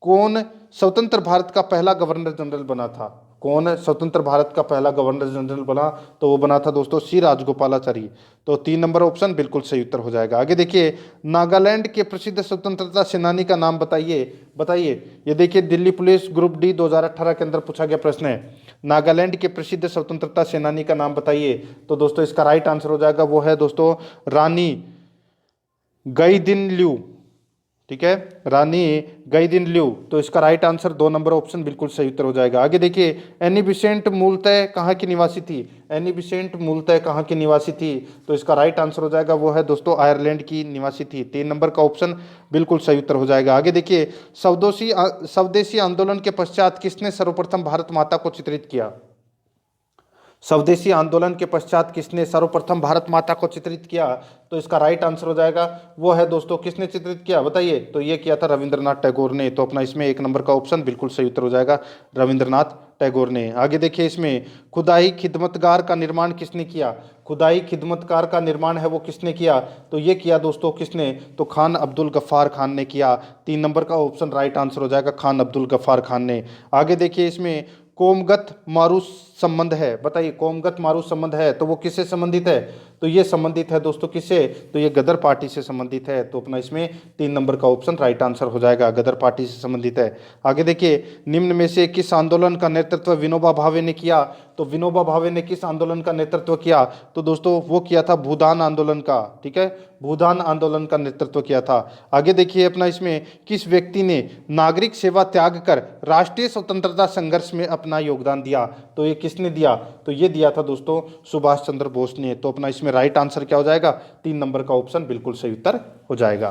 कौन स्वतंत्र भारत का पहला गवर्नर जनरल बना था? कौन स्वतंत्र भारत का पहला गवर्नर जनरल बना? तो वो बना था दोस्तों सी राजगोपालाचारी। तो 3 नंबर ऑप्शन बिल्कुल सही उत्तर हो जाएगा। आगे देखिए, नागालैंड के प्रसिद्ध स्वतंत्रता सेनानी का नाम बताइए। बताइए, ये देखिए, दिल्ली पुलिस ग्रुप डी 2018 के अंदर पूछा गया प्रश्न है। नागालैंड के प्रसिद्ध स्वतंत्रता सेनानी का नाम बताइए। तो दोस्तों, इसका राइट आंसर हो जाएगा वो है दोस्तों रानी गईदिनल्यू। ठीक है, रानी गईदिनल्यू। तो इसका राइट आंसर 2 नंबर ऑप्शन बिल्कुल सही उत्तर हो जाएगा। आगे देखिए, एनी बिसेंट मूलतः कहाँ की निवासी थी? एनी बिसेंट मूलतः कहाँ की निवासी थी? तो इसका राइट आंसर हो जाएगा वो है दोस्तों आयरलैंड की निवासी थी। 3 नंबर का ऑप्शन बिल्कुल सही उत्तर हो जाएगा। आगे देखिए, स्वदेशी आंदोलन के पश्चात किसने सर्वप्रथम भारत माता को चित्रित किया? स्वदेशी आंदोलन के पश्चात किसने सर्वप्रथम भारत माता को चित्रित किया? तो इसका राइट आंसर हो जाएगा वो है दोस्तों, किसने चित्रित किया? बताइए। तो ये किया था रविंद्रनाथ टैगोर ने। तो अपना इसमें 1 नंबर का ऑप्शन बिल्कुल सही उत्तर हो जाएगा, रविंद्रनाथ टैगोर ने। आगे देखिए, इसमें खुदाई खिदमतगार का निर्माण किसने किया? खुदाई खिदमतगार का निर्माण है वो किसने किया? तो ये किया दोस्तों किसने? तो खान अब्दुल गफ्फार खान ने किया। 3 नंबर का ऑप्शन राइट आंसर हो जाएगा, खान अब्दुल गफ्फार खान ने। आगे देखिए, इसमें कोमगत मारू संबंध है। बताइए, कोमगत मारू संबंध है तो वो किससे संबंधित है? तो ये संबंधित है दोस्तों किससे? तो ये गदर पार्टी से संबंधित है। तो अपना इसमें 3 नंबर का ऑप्शन राइट आंसर हो जाएगा, गदर पार्टी से संबंधित है। आगे देखिए, निम्न में से किस आंदोलन का नेतृत्व विनोबा भावे ने किया? तो विनोबा भावे ने किस आंदोलन का नेतृत्व किया? तो दोस्तों, वो किया था भूदान आंदोलन का। ठीक है, भूदान आंदोलन का नेतृत्व किया था। आगे देखिए, अपना इसमें किस व्यक्ति ने नागरिक सेवा त्याग कर राष्ट्रीय स्वतंत्रता संघर्ष में अपना योगदान दिया? तो ये किसने दिया? तो ये दिया था दोस्तों सुभाष चंद्र बोस ने। तो अपना इसमें राइट आंसर क्या हो जाएगा? 3 नंबर का ऑप्शन बिल्कुल सही उत्तर हो जाएगा।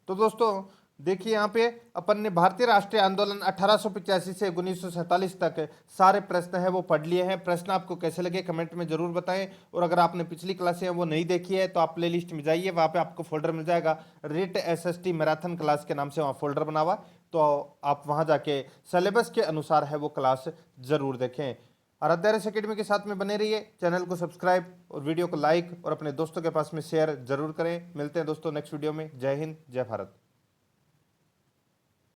तो दोस्तों, देखिए यहाँ पे अपन ने भारतीय राष्ट्रीय आंदोलन 1885 से 1947 तक सारे प्रश्न है वो पढ़ लिए हैं। प्रश्न आपको कैसे लगे कमेंट में जरूर बताएं। और अगर आपने पिछली क्लासें हैं वो नहीं देखी है तो आप प्लेलिस्ट में जाइए, वहाँ पे आपको फोल्डर मिल जाएगा रेट एसएसटी मैराथन क्लास के नाम से, वहाँ फोल्डर बना हुआ, तो आप वहाँ जाके सिलेबस के अनुसार है वो क्लास जरूर देखें। आराध्या रेस अकेडमी के साथ में बने रहिए, चैनल को सब्सक्राइब और वीडियो को लाइक और अपने दोस्तों के पास में शेयर जरूर करें। मिलते हैं दोस्तों नेक्स्ट वीडियो में। जय हिंद, जय भारत।